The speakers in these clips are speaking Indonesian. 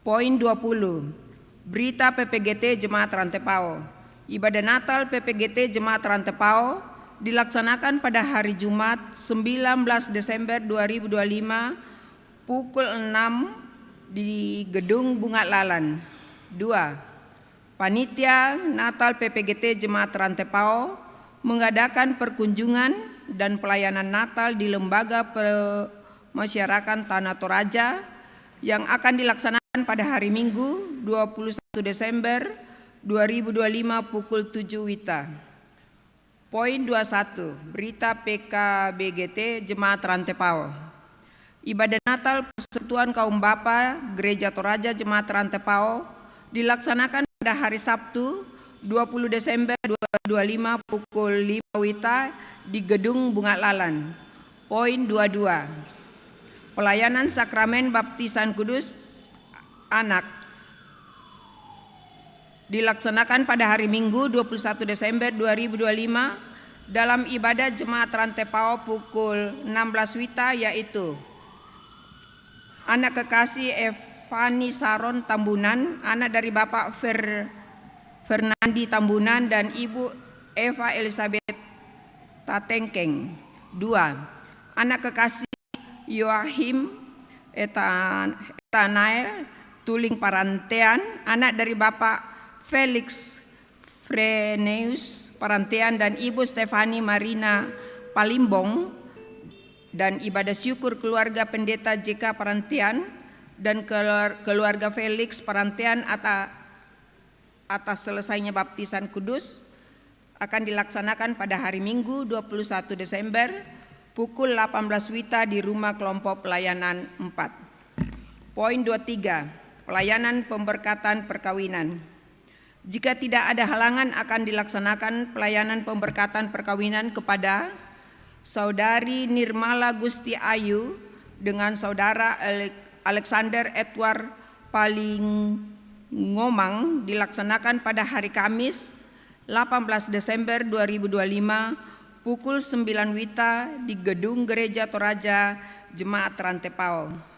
Poin 20. Berita PPGT Jemaat Rantepao. Ibadah Natal PPGT Jemaat Rantepao dilaksanakan pada hari Jumat 19 Desember 2025 pukul 6 di Gedung Bunga Lalan. 2. Panitia Natal PPGT Jemaat Rantepao mengadakan perkunjungan dan pelayanan Natal di Lembaga Pemasyarakatan Tanah Toraja yang akan dilaksanakan pada hari Minggu 21 Desember 2025 pukul 7 WITA. Poin 21. Berita PKBGT Jemaat Rantepao. Ibadah Natal Persekutuan Kaum Bapa Gereja Toraja Jemaat Rantepao dilaksanakan pada hari Sabtu 20 Desember 2025 pukul 5 WITA di Gedung Bunga Lalan. Poin 22. Pelayanan Sakramen Baptisan Kudus Anak dilaksanakan pada hari Minggu 21 Desember 2025 dalam ibadah Jemaat Rantepao pukul 16 WITA, yaitu anak kekasih Evani Saron Tambunan, anak dari Bapak Fernandi Tambunan dan Ibu Eva Elizabeth Tatengkeng. 2. Anak kekasih Yoahim Etanael Tuling Parantean, anak dari Bapak Felix Freneus Parantean dan Ibu Stefani Marina Palimbong, dan ibadah syukur keluarga Pendeta JK Parantean dan keluarga Felix Parantean atas selesainya baptisan kudus akan dilaksanakan pada hari Minggu 21 Desember pukul 18 WITA di Rumah Kelompok Pelayanan 4. Poin 23. Pelayanan pemberkatan perkawinan. Jika tidak ada halangan akan dilaksanakan pelayanan pemberkatan perkawinan kepada Saudari Nirmala Gusti Ayu dengan Saudara Alexander Edward Palingomang dilaksanakan pada hari Kamis 18 Desember 2025 pukul 9 WITA di Gedung Gereja Toraja Jemaat Rantepao.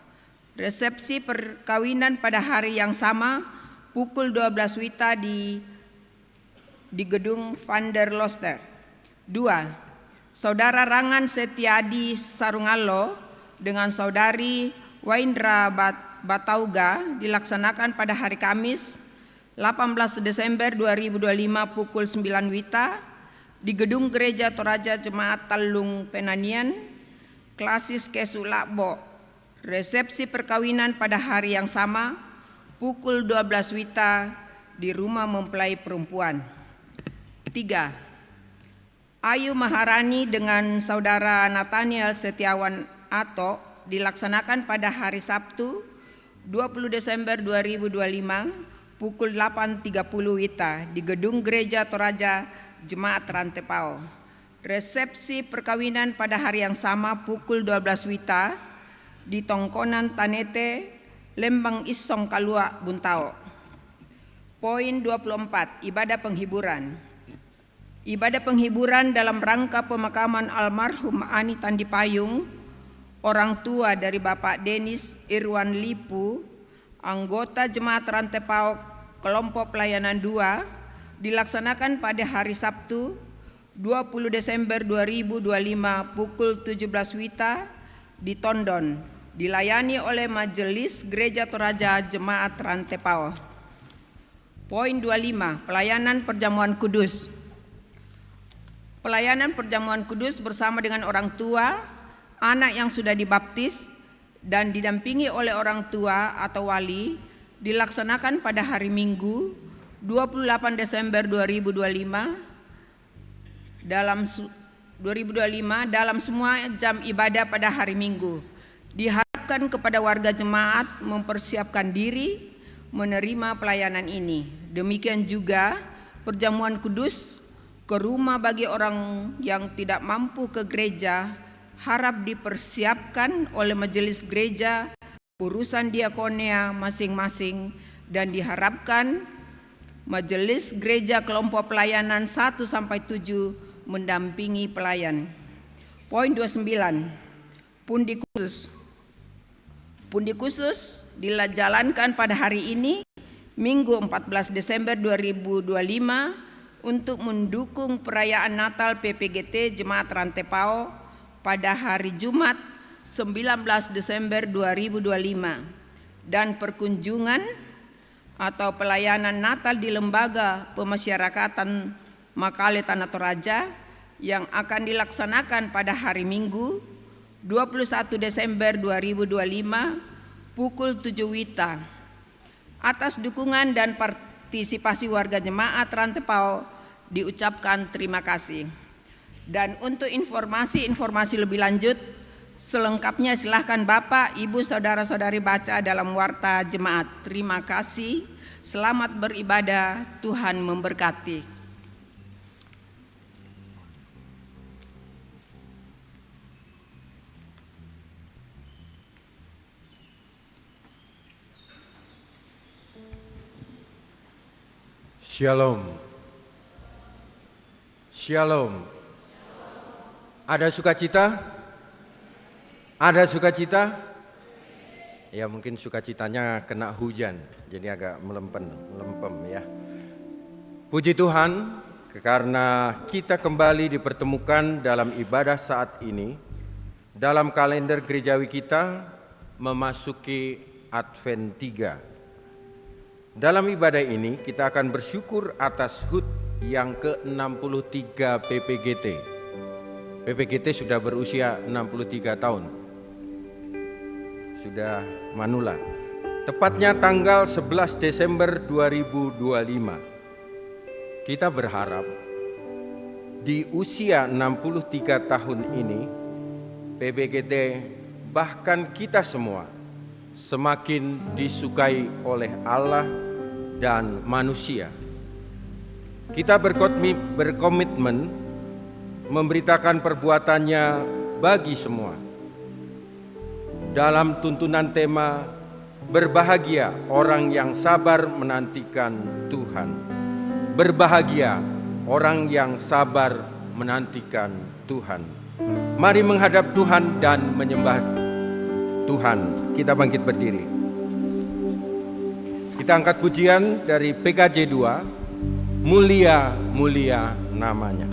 Resepsi perkawinan pada hari yang sama pukul 12 WITA di Gedung Van der Loster. 2. Saudara Rangan Setiadi Sarungalo dengan Saudari Waindra Batauga dilaksanakan pada hari Kamis 18 Desember 2025 pukul 9 WITA di Gedung Gereja Toraja Jemaat Talung Penanian, Klasis Kesulakbo. Resepsi perkawinan pada hari yang sama pukul 12 WITA di Rumah Mempelai Perempuan. 3. Ayu Maharani dengan Saudara Nathaniel Setiawan Ato dilaksanakan pada hari Sabtu 20 Desember 2025 pukul 8.30 WITA di Gedung Gereja Toraja Jemaat Rantepao. Resepsi perkawinan pada hari yang sama pukul 12 WITA di Tongkonan Tanete, Lembang Isong Kalua, Buntao. Poin 24. Ibadah penghiburan. Ibadah penghiburan dalam rangka pemakaman almarhum Ani Tandipayung, orang tua dari Bapak Denis Irwan Lipu, anggota Jemaat Rantepao Kelompok Pelayanan 2, dilaksanakan pada hari Sabtu 20 Desember 2025 pukul 17 WITA di Tondon, dilayani oleh Majelis Gereja Toraja Jemaat Rantepao. Poin 25. Pelayanan Perjamuan Kudus. Pelayanan Perjamuan Kudus bersama dengan orang tua, anak yang sudah dibaptis dan didampingi oleh orang tua atau wali dilaksanakan pada hari Minggu 28 Desember 2025 dalam semua jam ibadah pada hari Minggu. Diharapkan kepada warga jemaat mempersiapkan diri menerima pelayanan ini. Demikian juga perjamuan kudus ke rumah bagi orang yang tidak mampu ke gereja harap dipersiapkan oleh majelis gereja, urusan diakonia masing-masing, dan diharapkan Majelis Gereja Kelompok Pelayanan 1-7 mendampingi pelayan. Poin 29. Pundi khusus. Pundi khusus dijalankan pada hari ini, Minggu 14 Desember 2025, untuk mendukung perayaan Natal PPGT Jemaat Rantepao pada hari Jumat 19 Desember 2025 dan perkunjungan atau pelayanan Natal di Lembaga Pemasyarakatan Makale Tanah Toraja yang akan dilaksanakan pada hari Minggu 21 Desember 2025 pukul 7 WITA. Atas dukungan dan partisipasi warga jemaat Rantepao diucapkan terima kasih. Dan untuk informasi lebih lanjut selengkapnya silahkan Bapak, Ibu, Saudara-saudari baca dalam warta jemaat. Terima kasih. Selamat beribadah. Tuhan memberkati. Shalom. Shalom. Ada sukacita? Ada sukacita? Ya mungkin sukacitanya kena hujan, jadi agak melempem ya. Puji Tuhan karena kita kembali dipertemukan dalam ibadah saat ini. Dalam kalender gerejawi kita memasuki Advent 3. Dalam ibadah ini kita akan bersyukur atas HUT yang ke-63 PPGT. PPGT sudah berusia 63 tahun. Sudah manula. Tepatnya tanggal 11 Desember 2025. Kita berharap di usia 63 tahun ini PPGT bahkan kita semua semakin disukai oleh Allah dan manusia. Kita berkomitmen memberitakan perbuatannya bagi semua. Dalam tuntunan tema berbahagia orang yang sabar menantikan Tuhan. Berbahagia orang yang sabar menantikan Tuhan. Mari menghadap Tuhan dan menyembah Tuhan. Kita bangkit berdiri. Kita angkat pujian dari PKJ 2, Mulia, Mulia namanya.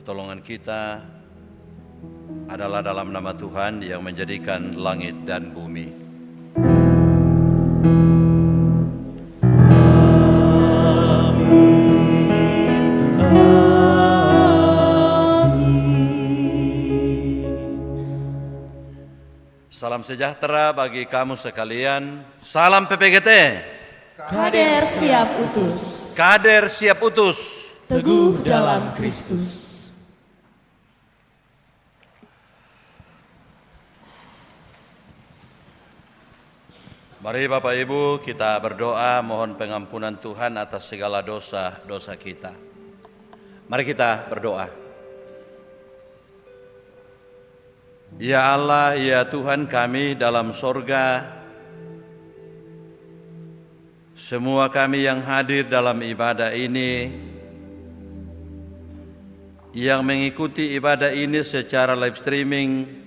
Pertolongan kita Berdoalah dalam nama Tuhan yang menjadikan langit dan bumi. Salam sejahtera bagi kamu sekalian. Salam PPGT. Kader siap utus. Kader siap utus. Teguh dalam Kristus. Mari Bapak Ibu kita berdoa mohon pengampunan Tuhan atas segala dosa-dosa kita. Mari kita berdoa. Ya Allah, ya Tuhan kami dalam sorga, semua kami yang hadir dalam ibadah ini, yang mengikuti ibadah ini secara live streaming,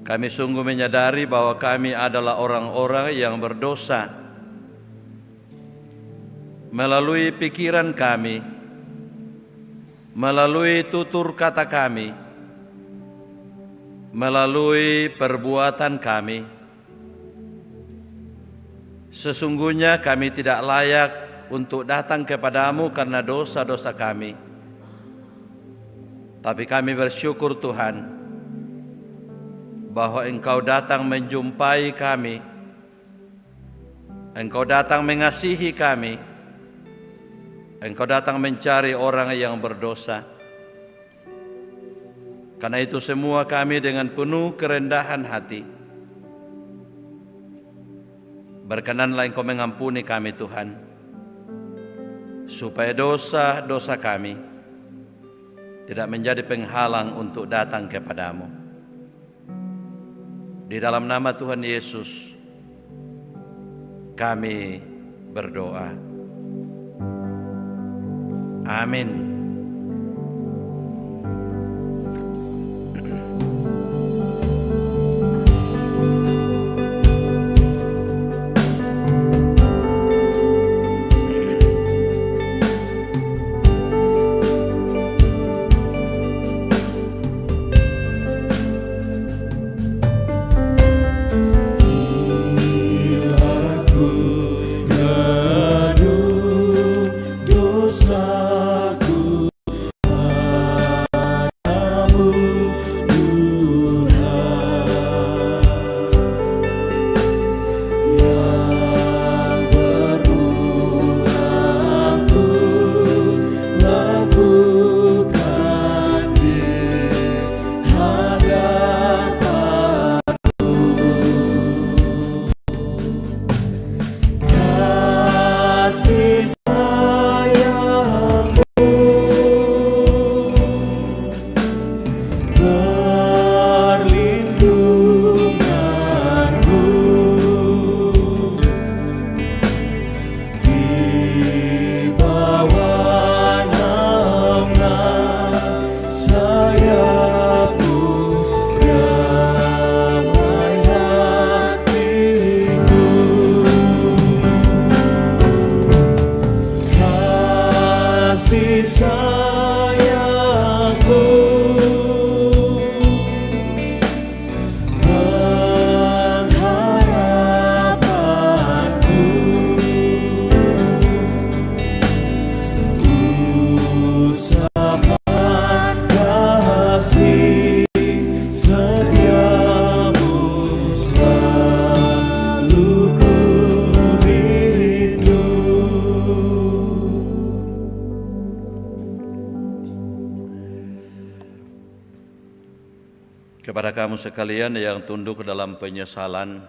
kami sungguh menyadari bahwa kami adalah orang-orang yang berdosa. Melalui pikiran kami, melalui tutur kata kami, melalui perbuatan kami, sesungguhnya kami tidak layak untuk datang kepadamu karena dosa-dosa kami. Tapi kami bersyukur Tuhan, bahwa Engkau datang menjumpai kami, Engkau datang mengasihi kami, Engkau datang mencari orang yang berdosa. Karena itu semua kami dengan penuh kerendahan hati berkenanlah Engkau mengampuni kami Tuhan, supaya dosa-dosa kami tidak menjadi penghalang untuk datang kepadamu. Di dalam nama Tuhan Yesus kami berdoa. Amin. Kepada kamu sekalian yang tunduk dalam penyesalan,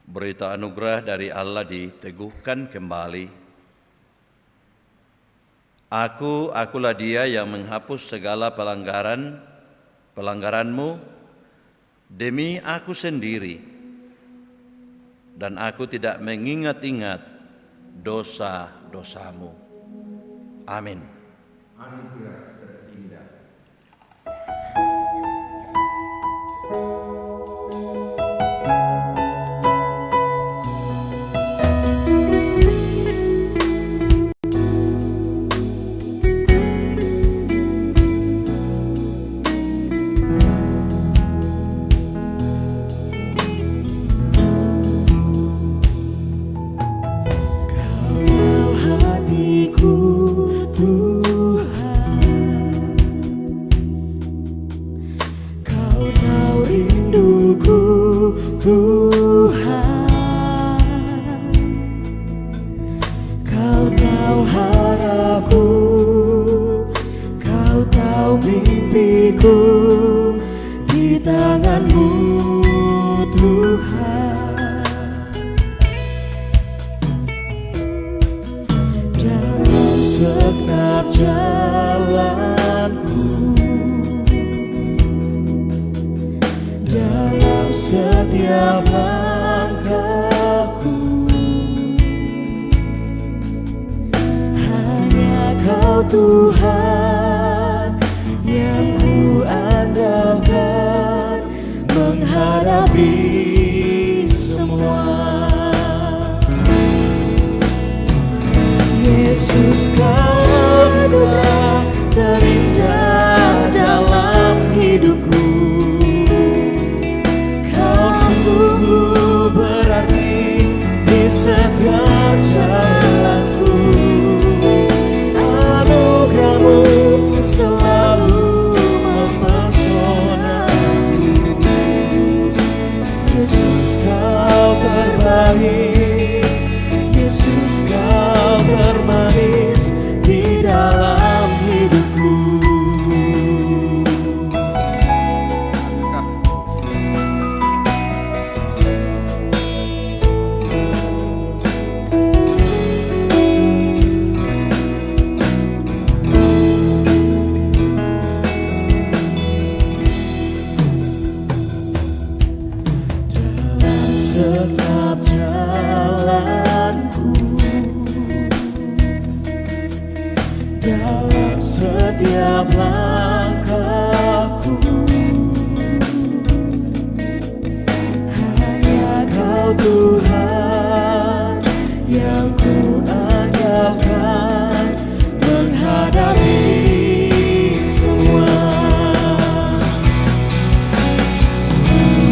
berita anugerah dari Allah diteguhkan kembali. Akulah Dia yang menghapus segala pelanggaranmu demi aku sendiri, dan aku tidak mengingat-ingat dosa-dosamu. Amin. Anugerah terindah. Tuhan, Kau tahu harapku, Kau tahu mimpiku, di tangan-Mu Tuhan. Dalam segenap jalanku, dalam setiap langkahku, hanya Kau Tuhan yang ku andalkan menghadapi semua. Yesus, Kau anugerah terindah dalam hidupku. Kau sungguh berarti di setiap jalanku. Anugerah-Mu selalu mempesonaku. Yesus, Kau terbaik. Yesus, Kau termanis di dalam hidupku. Dalam setiap jalanku, dalam setiap langkahku, hanya Kau Tuhan yang ku andalkan menghadapi semua.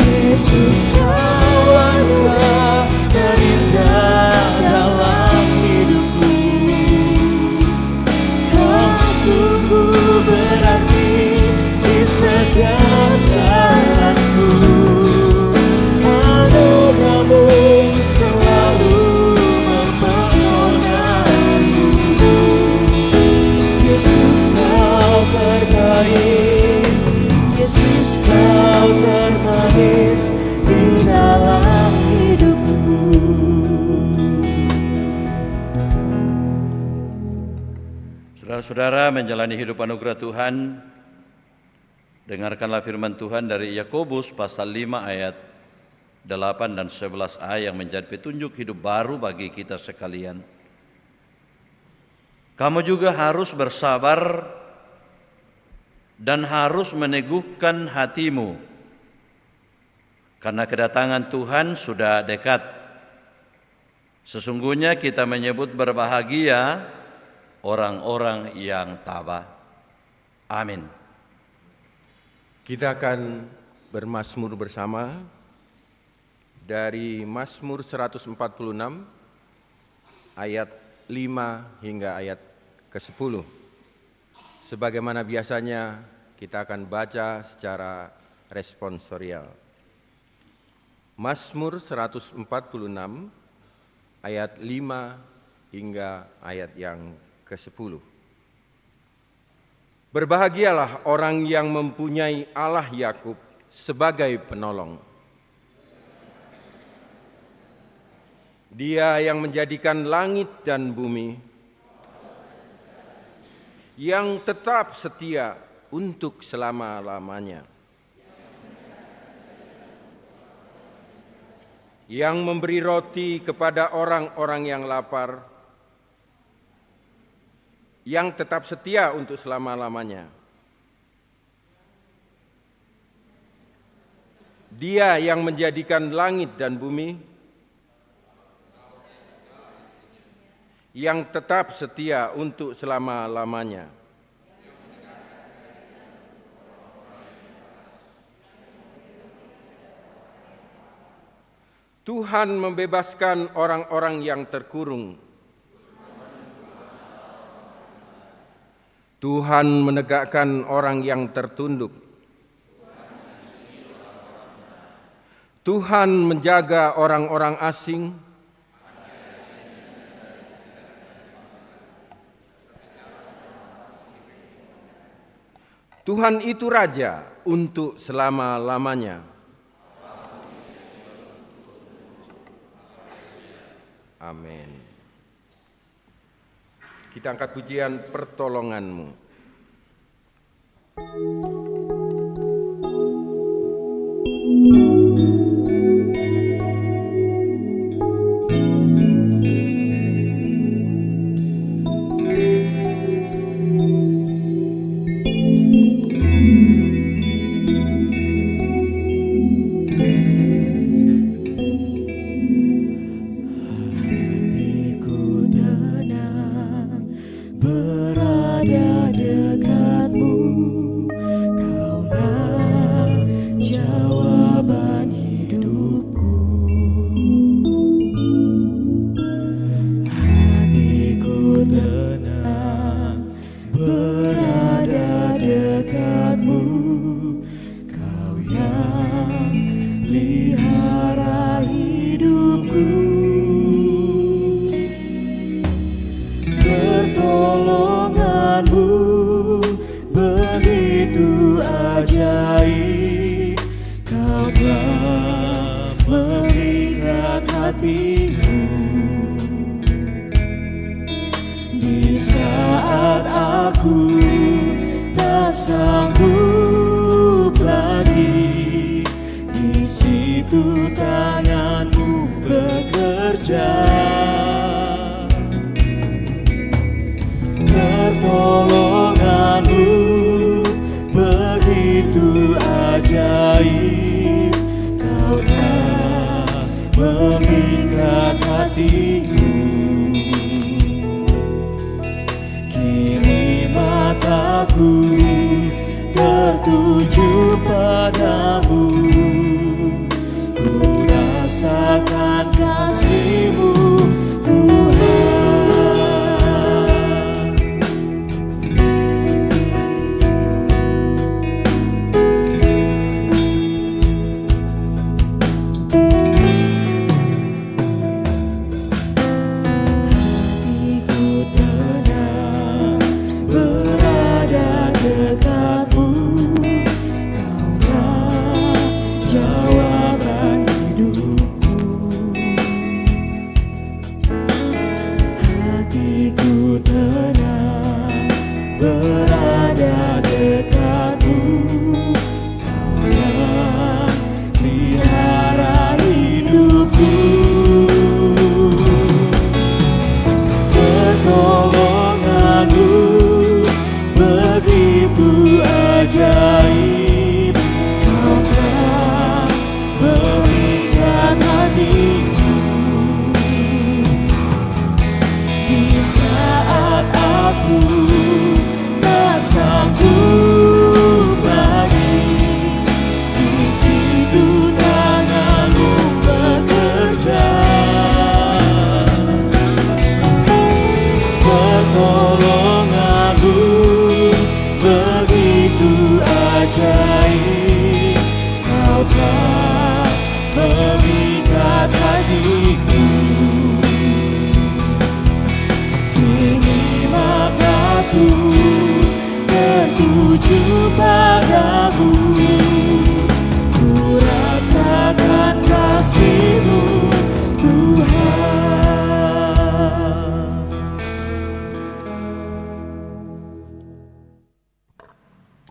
Yesus, Kau anugerah terindah dalam hidupku. Kau sungguh berarti di setiap jalanku. Anugerah-Mu selalu mempesonaku. Yesus, Kau terbaik. Yesus, Kau termanis di dalam hidupku. Saudara-saudara, menjalani hidup anugerah Tuhan, dengarkanlah firman Tuhan dari Yakobus pasal 5 ayat 8 dan 11a yang menjadi petunjuk hidup baru bagi kita sekalian. Kamu juga harus bersabar dan harus meneguhkan hatimu, karena kedatangan Tuhan sudah dekat. Sesungguhnya kita menyebut berbahagia orang-orang yang tabah. Amin. Kita akan bermazmur bersama dari Mazmur 146 ayat 5 hingga ayat ke-10. Sebagaimana biasanya kita akan baca secara responsorial. Mazmur 146 ayat 5 hingga ayat yang ke-10. Berbahagialah orang yang mempunyai Allah Yakub sebagai penolong. Dia yang menjadikan langit dan bumi, yang tetap setia untuk selama-lamanya, yang memberi roti kepada orang-orang yang lapar, yang tetap setia untuk selama-lamanya. Dia yang menjadikan langit dan bumi, yang tetap setia untuk selama-lamanya. Tuhan membebaskan orang-orang yang terkurung. Tuhan menegakkan orang yang tertunduk. Tuhan menjaga orang-orang asing. Tuhan itu Raja untuk selama-lamanya. Amin. Kita angkat pujian pertolongan-Mu.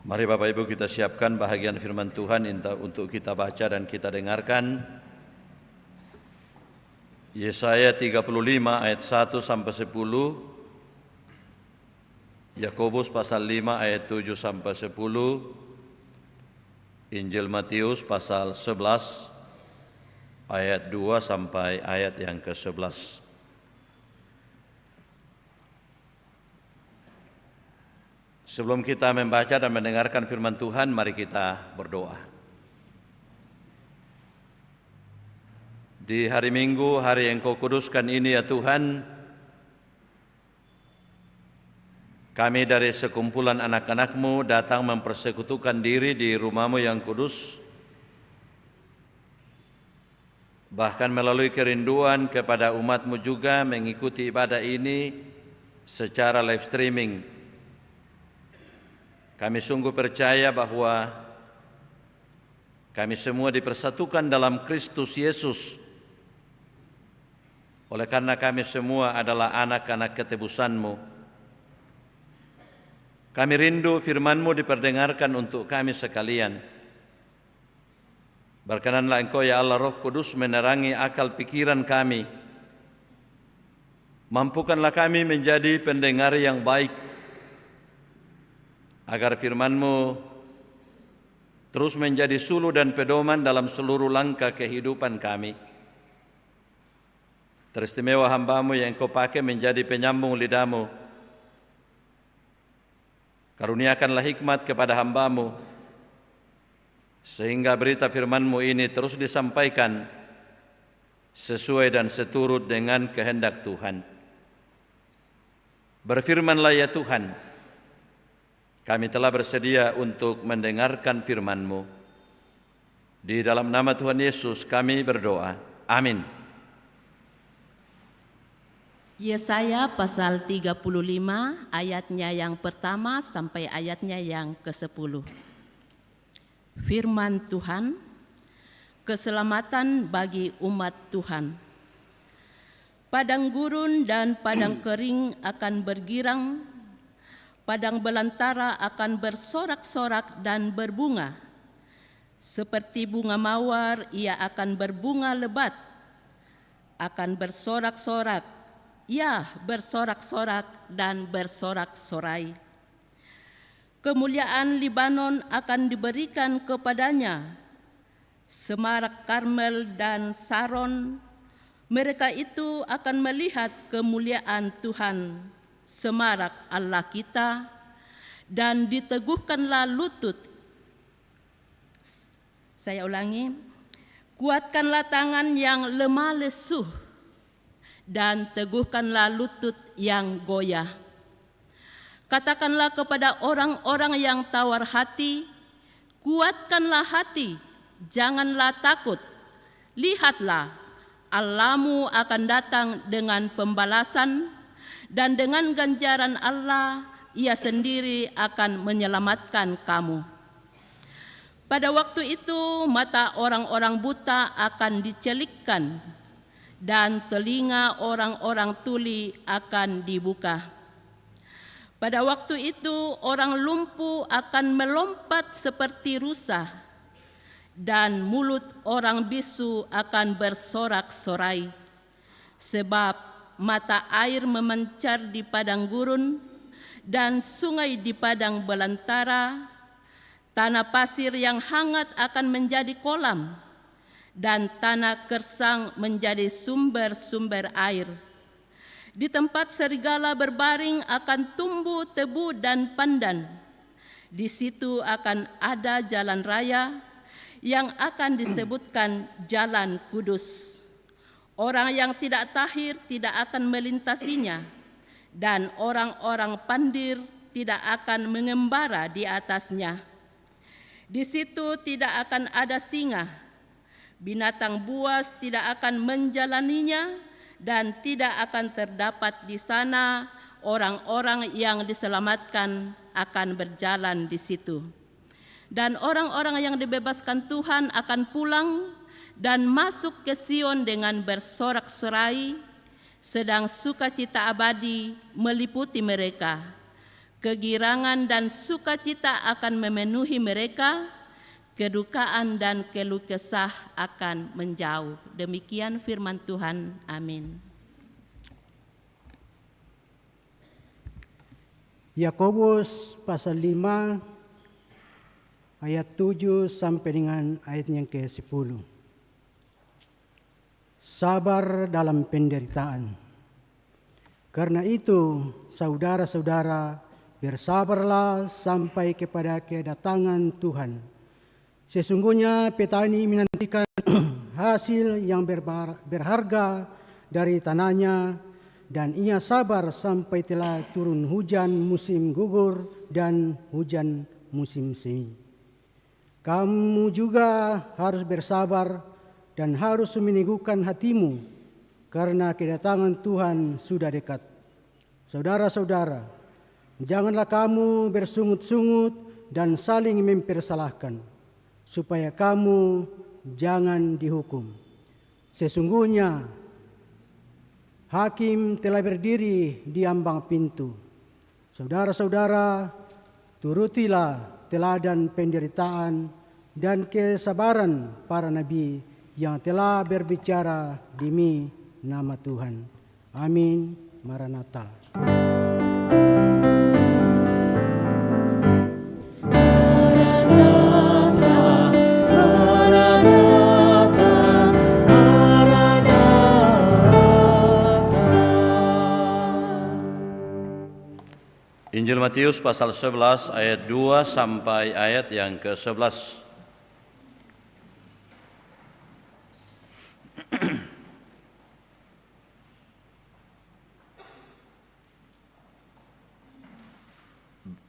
Mari Bapak Ibu kita siapkan bahagian firman Tuhan untuk kita baca dan kita dengarkan. Yesaya 35 ayat 1 sampai 10, Yakobus pasal 5 ayat 7 sampai 10, Injil Matius pasal 11 ayat 2 sampai ayat yang ke-11. Sebelum kita membaca dan mendengarkan firman Tuhan, mari kita berdoa. Di hari Minggu, hari yang Kau kuduskan ini ya Tuhan, kami dari sekumpulan anak-anak-Mu datang mempersekutukan diri di rumah-Mu yang kudus bahkan melalui kerinduan kepada umat-Mu juga mengikuti ibadah ini secara live streaming. Kami sungguh percaya bahwa kami semua dipersatukan dalam Kristus Yesus. Oleh karena kami semua adalah anak-anak ketebusan-Mu. Kami rindu firman-Mu diperdengarkan untuk kami sekalian. Berkenanlah Engkau ya Allah Roh Kudus menerangi akal pikiran kami. Mampukanlah kami menjadi pendengar yang baik, agar firman-Mu terus menjadi suluh dan pedoman dalam seluruh langkah kehidupan kami. Teristimewa hamba-Mu yang Engkau pakai menjadi penyambung lidah-Mu. Karuniakanlah hikmat kepada hamba-Mu, sehingga berita firman-Mu ini terus disampaikan sesuai dan seturut dengan kehendak Tuhan. Berfirmanlah ya Tuhan, kami telah bersedia untuk mendengarkan firman-Mu. Di dalam nama Tuhan Yesus kami berdoa. Amin. Yesaya pasal 35 ayatnya yang pertama sampai ayatnya yang ke-10. Firman Tuhan, keselamatan bagi umat Tuhan. Padang gurun dan padang kering akan bergirang, padang belantara akan bersorak-sorak dan berbunga. Seperti bunga mawar, ia akan berbunga lebat, akan bersorak-sorak, ya bersorak-sorak dan bersorak-sorai. Kemuliaan Libanon akan diberikan kepadanya, semarak Karmel dan Saron, mereka itu akan melihat kemuliaan Tuhan, semarak Allah kita, dan diteguhkanlah lutut. Saya ulangi, kuatkanlah tangan yang lemah lesuh, dan teguhkanlah lutut yang goyah. Katakanlah kepada orang-orang yang tawar hati, kuatkanlah hati, janganlah takut. Lihatlah, Allahmu akan datang dengan pembalasan, dan dengan ganjaran Allah, Ia sendiri akan menyelamatkan kamu. Pada waktu itu, mata orang-orang buta akan dicelikkan, dan telinga orang-orang tuli akan dibuka. Pada waktu itu orang lumpuh akan melompat seperti rusa, dan mulut orang bisu akan bersorak-sorai. Sebab mata air memancar di padang gurun, dan sungai di padang belantara. Tanah pasir yang hangat akan menjadi kolam, dan tanah gersang menjadi sumber-sumber air. Di tempat serigala berbaring akan tumbuh tebu dan pandan. Di situ akan ada jalan raya yang akan disebutkan Jalan Kudus. Orang yang tidak tahir tidak akan melintasinya, dan orang-orang pandir tidak akan mengembara di atasnya. Di situ tidak akan ada singa, binatang buas tidak akan menjalaninya, dan tidak akan terdapat di sana orang-orang yang diselamatkan akan berjalan di situ. Dan orang-orang yang dibebaskan Tuhan akan pulang dan masuk ke Sion dengan bersorak-sorai, sedang sukacita abadi meliputi mereka. Kegirangan dan sukacita akan memenuhi mereka, kedukaan dan keluh kesah akan menjauh. Demikian firman Tuhan. Amin. Yakobus pasal 5 ayat 7 sampai dengan ayat yang ke-10. Sabar dalam penderitaan. Karena itu, saudara-saudara, bersabarlah sampai kepada kedatangan Tuhan. Sesungguhnya petani menantikan hasil yang berharga dari tanahnya, dan ia sabar sampai telah turun hujan musim gugur dan hujan musim semi. Kamu juga harus bersabar dan harus meneguhkan hatimu karena kedatangan Tuhan sudah dekat. Saudara-saudara, janganlah kamu bersungut-sungut dan saling mempersalahkan, supaya kamu jangan dihukum. Sesungguhnya hakim telah berdiri di ambang pintu. Saudara-saudara, turutilah teladan penderitaan dan kesabaran para nabi yang telah berbicara demi nama Tuhan. Amin. Maranatha. Injil Matius pasal 11 ayat 2 sampai ayat yang ke-11.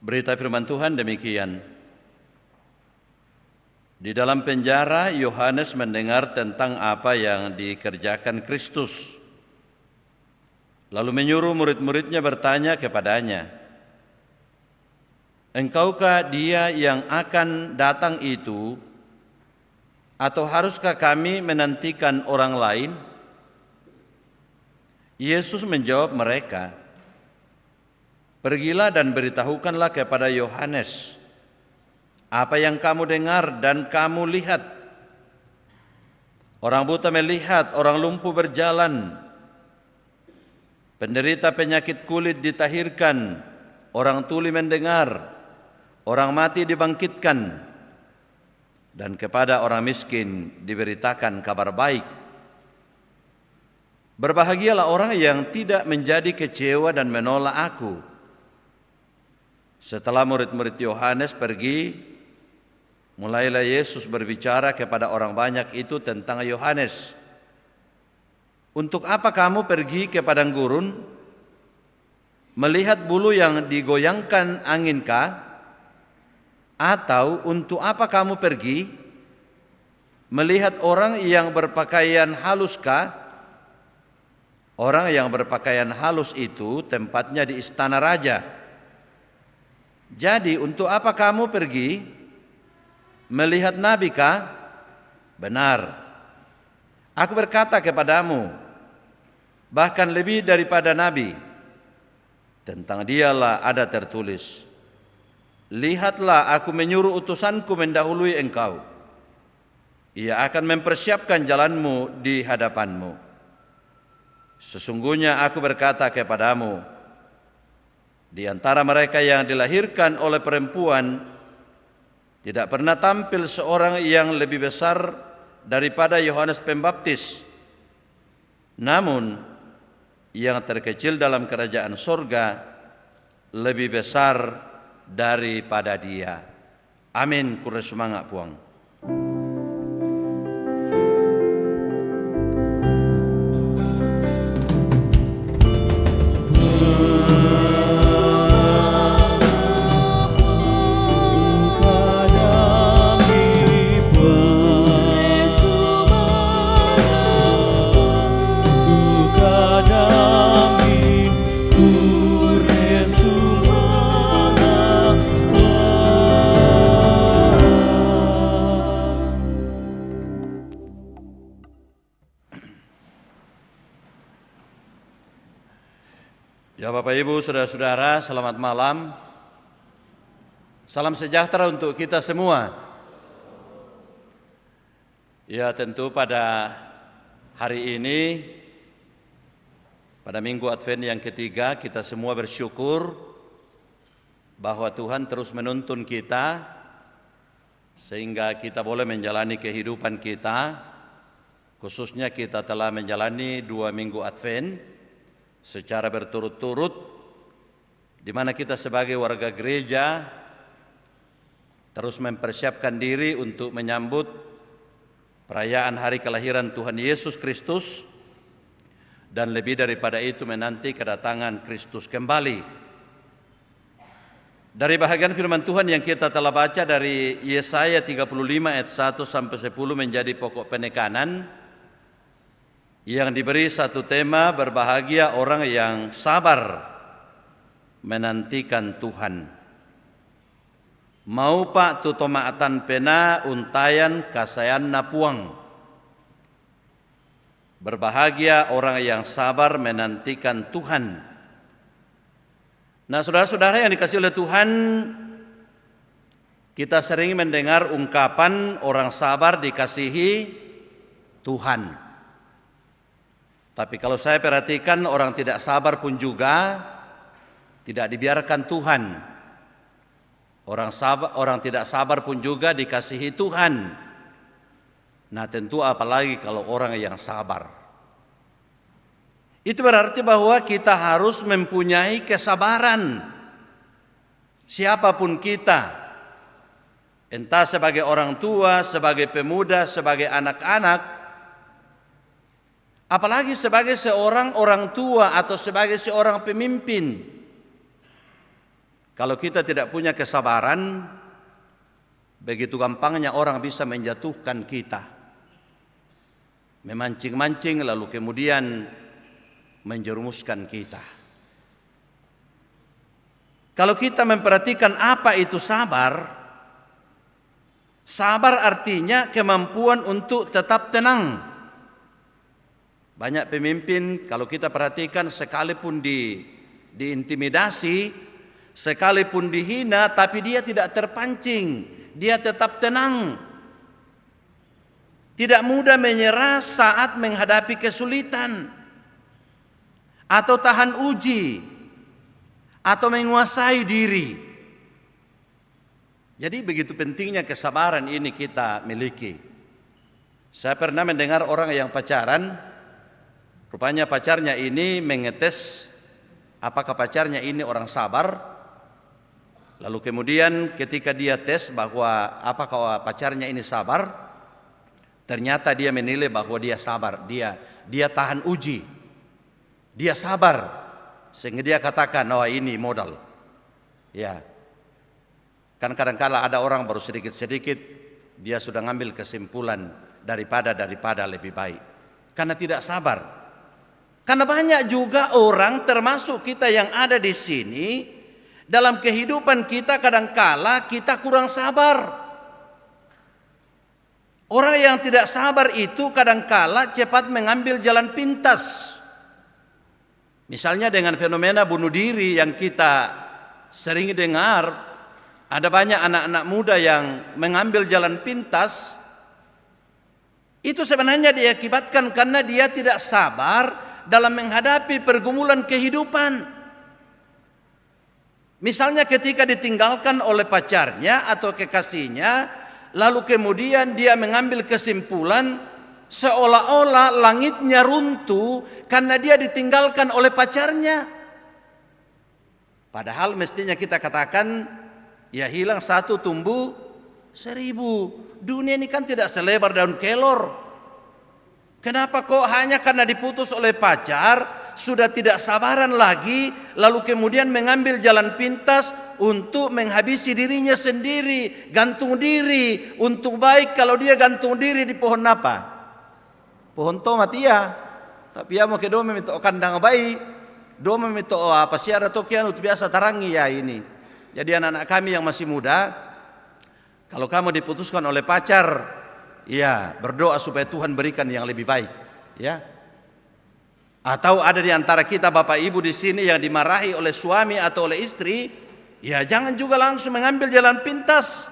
Berita firman Tuhan demikian. Di dalam penjara, Yohanes mendengar tentang apa yang dikerjakan Kristus. Lalu menyuruh murid-muridnya bertanya kepadanya, "Engkaukah dia yang akan datang itu, atau haruskah kami menantikan orang lain?" Yesus menjawab mereka, "Pergilah dan beritahukanlah kepada Yohanes apa yang kamu dengar dan kamu lihat. Orang buta melihat, orang lumpuh berjalan, penderita penyakit kulit ditahirkan, orang tuli mendengar, orang mati dibangkitkan, dan kepada orang miskin diberitakan kabar baik. Berbahagialah orang yang tidak menjadi kecewa dan menolak aku." Setelah murid-murid Yohanes pergi, mulailah Yesus berbicara kepada orang banyak itu tentang Yohanes. "Untuk apa kamu pergi ke padang gurun? Melihat bulu yang digoyangkan anginkah? Atau untuk apa kamu pergi? Melihat orang yang berpakaian haluskah? Orang yang berpakaian halus itu tempatnya di istana raja. Jadi untuk apa kamu pergi? Melihat nabi kah? Benar. Aku berkata kepadamu, bahkan lebih daripada nabi. Tentang dialah ada tertulis, 'Lihatlah, aku menyuruh utusanku mendahului engkau. Ia akan mempersiapkan jalanmu di hadapanmu.' Sesungguhnya aku berkata kepadamu, di antara mereka yang dilahirkan oleh perempuan, tidak pernah tampil seorang yang lebih besar daripada Yohanes Pembaptis. Namun, yang terkecil dalam kerajaan sorga lebih besar daripada dia." Amin. Kurang semangat puang. Ya Bapak Ibu, Saudara-saudara, selamat malam. Salam sejahtera untuk kita semua. Ya tentu pada hari ini, pada Minggu Advent yang ketiga, kita semua bersyukur bahwa Tuhan terus menuntun kita sehingga kita boleh menjalani kehidupan kita. Khususnya kita telah menjalani 2 Minggu Advent secara berturut-turut, di mana kita sebagai warga gereja terus mempersiapkan diri untuk menyambut perayaan hari kelahiran Tuhan Yesus Kristus, dan lebih daripada itu menanti kedatangan Kristus kembali. Dari bahagian firman Tuhan yang kita telah baca dari Yesaya 35 ayat 1 sampai 10 menjadi pokok penekanan, yang diberi satu tema, berbahagia orang yang sabar menantikan Tuhan. Mau pak tu tomaatan pena untayan kasayan napuang. Berbahagia orang yang sabar menantikan Tuhan. Nah, saudara-saudara yang dikasihi oleh Tuhan, kita sering mendengar ungkapan orang sabar dikasihi Tuhan. Tapi kalau saya perhatikan, orang tidak sabar pun juga tidak dibiarkan Tuhan. Orang tidak sabar pun juga dikasihi Tuhan. Nah, tentu apalagi kalau orang yang sabar. Itu berarti bahwa kita harus mempunyai kesabaran. Siapapun kita, entah sebagai orang tua, sebagai pemuda, sebagai anak-anak, apalagi sebagai seorang orang tua atau sebagai seorang pemimpin. Kalau kita tidak punya kesabaran, begitu gampangnya orang bisa menjatuhkan kita, memancing-mancing lalu kemudian menjerumuskan kita. Kalau kita memperhatikan apa itu sabar, sabar artinya kemampuan untuk tetap tenang. Banyak pemimpin kalau kita perhatikan sekalipun diintimidasi, sekalipun dihina, tapi dia tidak terpancing, dia tetap tenang. Tidak mudah menyerah saat menghadapi kesulitan, atau tahan uji, atau menguasai diri. Jadi begitu pentingnya kesabaran ini kita miliki. Saya pernah mendengar orang yang pacaran, rupanya pacarnya ini mengetes apakah pacarnya ini orang sabar. Lalu kemudian ketika dia tes bahwa apakah pacarnya ini sabar, ternyata dia menilai bahwa dia sabar, dia tahan uji. Dia sabar, sehingga dia katakan, oh ini modal. Ya, kan kadang-kala ada orang baru sedikit-sedikit dia sudah ngambil kesimpulan daripada lebih baik, karena tidak sabar. Karena banyak juga orang, termasuk kita yang ada di sini, dalam kehidupan kita kadang-kala kita kurang sabar. Orang yang tidak sabar itu kadang-kala cepat mengambil jalan pintas. Misalnya dengan fenomena bunuh diri yang kita sering dengar, ada banyak anak-anak muda yang mengambil jalan pintas. Itu sebenarnya diakibatkan karena dia tidak sabar dalam menghadapi pergumulan kehidupan. Misalnya ketika ditinggalkan oleh pacarnya atau kekasihnya, lalu kemudian dia mengambil kesimpulan seolah-olah langitnya runtuh karena dia ditinggalkan oleh pacarnya. Padahal mestinya kita katakan, ya hilang satu tumbuh 1000. Dunia ini kan tidak selebar daun kelor. Kenapa kok hanya karena diputus oleh pacar sudah tidak sabaran lagi, lalu kemudian mengambil jalan pintas untuk menghabisi dirinya sendiri, gantung diri. Untuk baik kalau dia gantung diri di pohon apa? Pohon tomat iya, tapi ya mau ke dome minta kandang bayi, dome minta apa sih ada tokian itu biasa tarangi ya ini. Jadi anak-anak kami yang masih muda, kalau kamu diputuskan oleh pacar, ya berdoa supaya Tuhan berikan yang lebih baik, ya. Atau ada di antara kita bapak ibu di sini yang dimarahi oleh suami atau oleh istri, ya jangan juga langsung mengambil jalan pintas.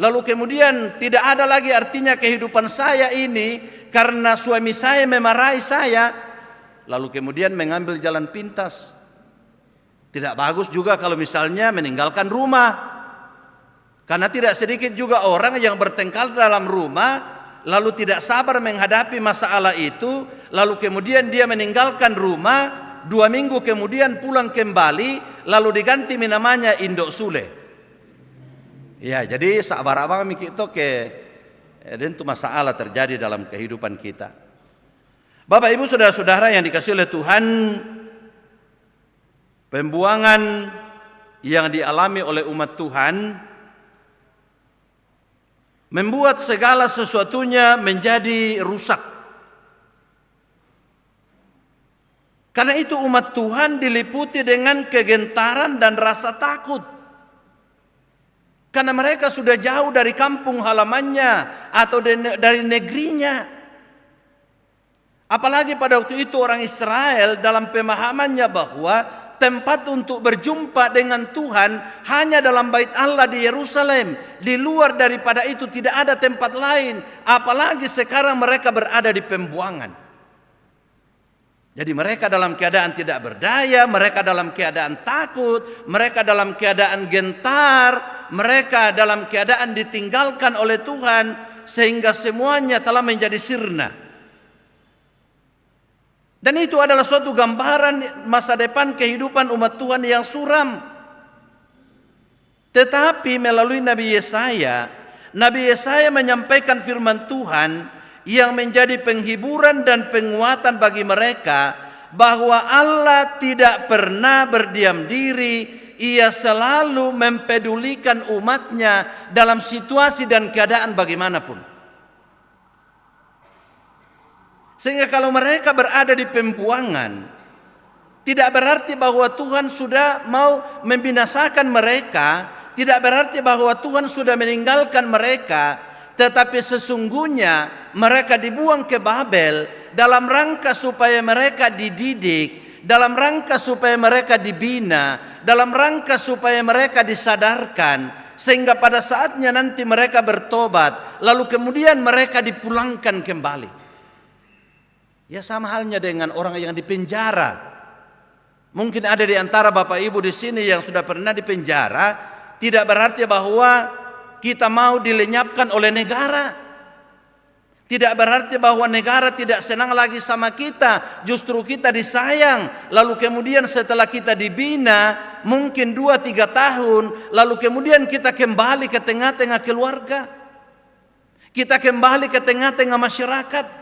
Lalu kemudian tidak ada lagi artinya kehidupan saya ini karena suami saya memarahi saya. Lalu kemudian mengambil jalan pintas. Tidak bagus juga kalau misalnya meninggalkan rumah. Karena tidak sedikit juga orang yang bertengkar dalam rumah, lalu tidak sabar menghadapi masalah itu, lalu kemudian dia meninggalkan rumah, 2 minggu kemudian pulang kembali, lalu diganti namanya Indok Sule. Ya, jadi sabar abang mikir itu itu masalah terjadi dalam kehidupan kita. Bapak Ibu saudara-saudara yang dikasihi oleh Tuhan, pembuangan yang dialami oleh umat Tuhan membuat segala sesuatunya menjadi rusak. Karena itu umat Tuhan diliputi dengan kegentaran dan rasa takut. Karena mereka sudah jauh dari kampung halamannya atau dari negerinya. Apalagi pada waktu itu orang Israel dalam pemahamannya bahwa tempat untuk berjumpa dengan Tuhan hanya dalam bait Allah di Yerusalem. Di luar daripada itu tidak ada tempat lain. Apalagi sekarang mereka berada di pembuangan. Jadi mereka dalam keadaan tidak berdaya, mereka dalam keadaan takut, mereka dalam keadaan gentar, mereka dalam keadaan ditinggalkan oleh Tuhan, sehingga semuanya telah menjadi sirna. Dan itu adalah suatu gambaran masa depan kehidupan umat Tuhan yang suram. Tetapi melalui Nabi Yesaya menyampaikan firman Tuhan yang menjadi penghiburan dan penguatan bagi mereka bahwa Allah tidak pernah berdiam diri, Ia selalu mempedulikan umatnya dalam situasi dan keadaan bagaimanapun. Sehingga kalau mereka berada di pembuangan, tidak berarti bahwa Tuhan sudah mau membinasakan mereka, tidak berarti bahwa Tuhan sudah meninggalkan mereka, tetapi sesungguhnya mereka dibuang ke Babel dalam rangka supaya mereka dididik, dalam rangka supaya mereka dibina, dalam rangka supaya mereka disadarkan, sehingga pada saatnya nanti mereka bertobat, lalu kemudian mereka dipulangkan kembali. Ya sama halnya dengan orang yang dipenjara. Mungkin ada di antara Bapak Ibu di sini yang sudah pernah dipenjara, tidak berarti bahwa kita mau dilenyapkan oleh negara. Tidak berarti bahwa negara tidak senang lagi sama kita. Justru kita disayang. Lalu kemudian setelah kita dibina, mungkin 2-3 tahun, lalu kemudian kita kembali ke tengah-tengah keluarga. Kita kembali ke tengah-tengah masyarakat.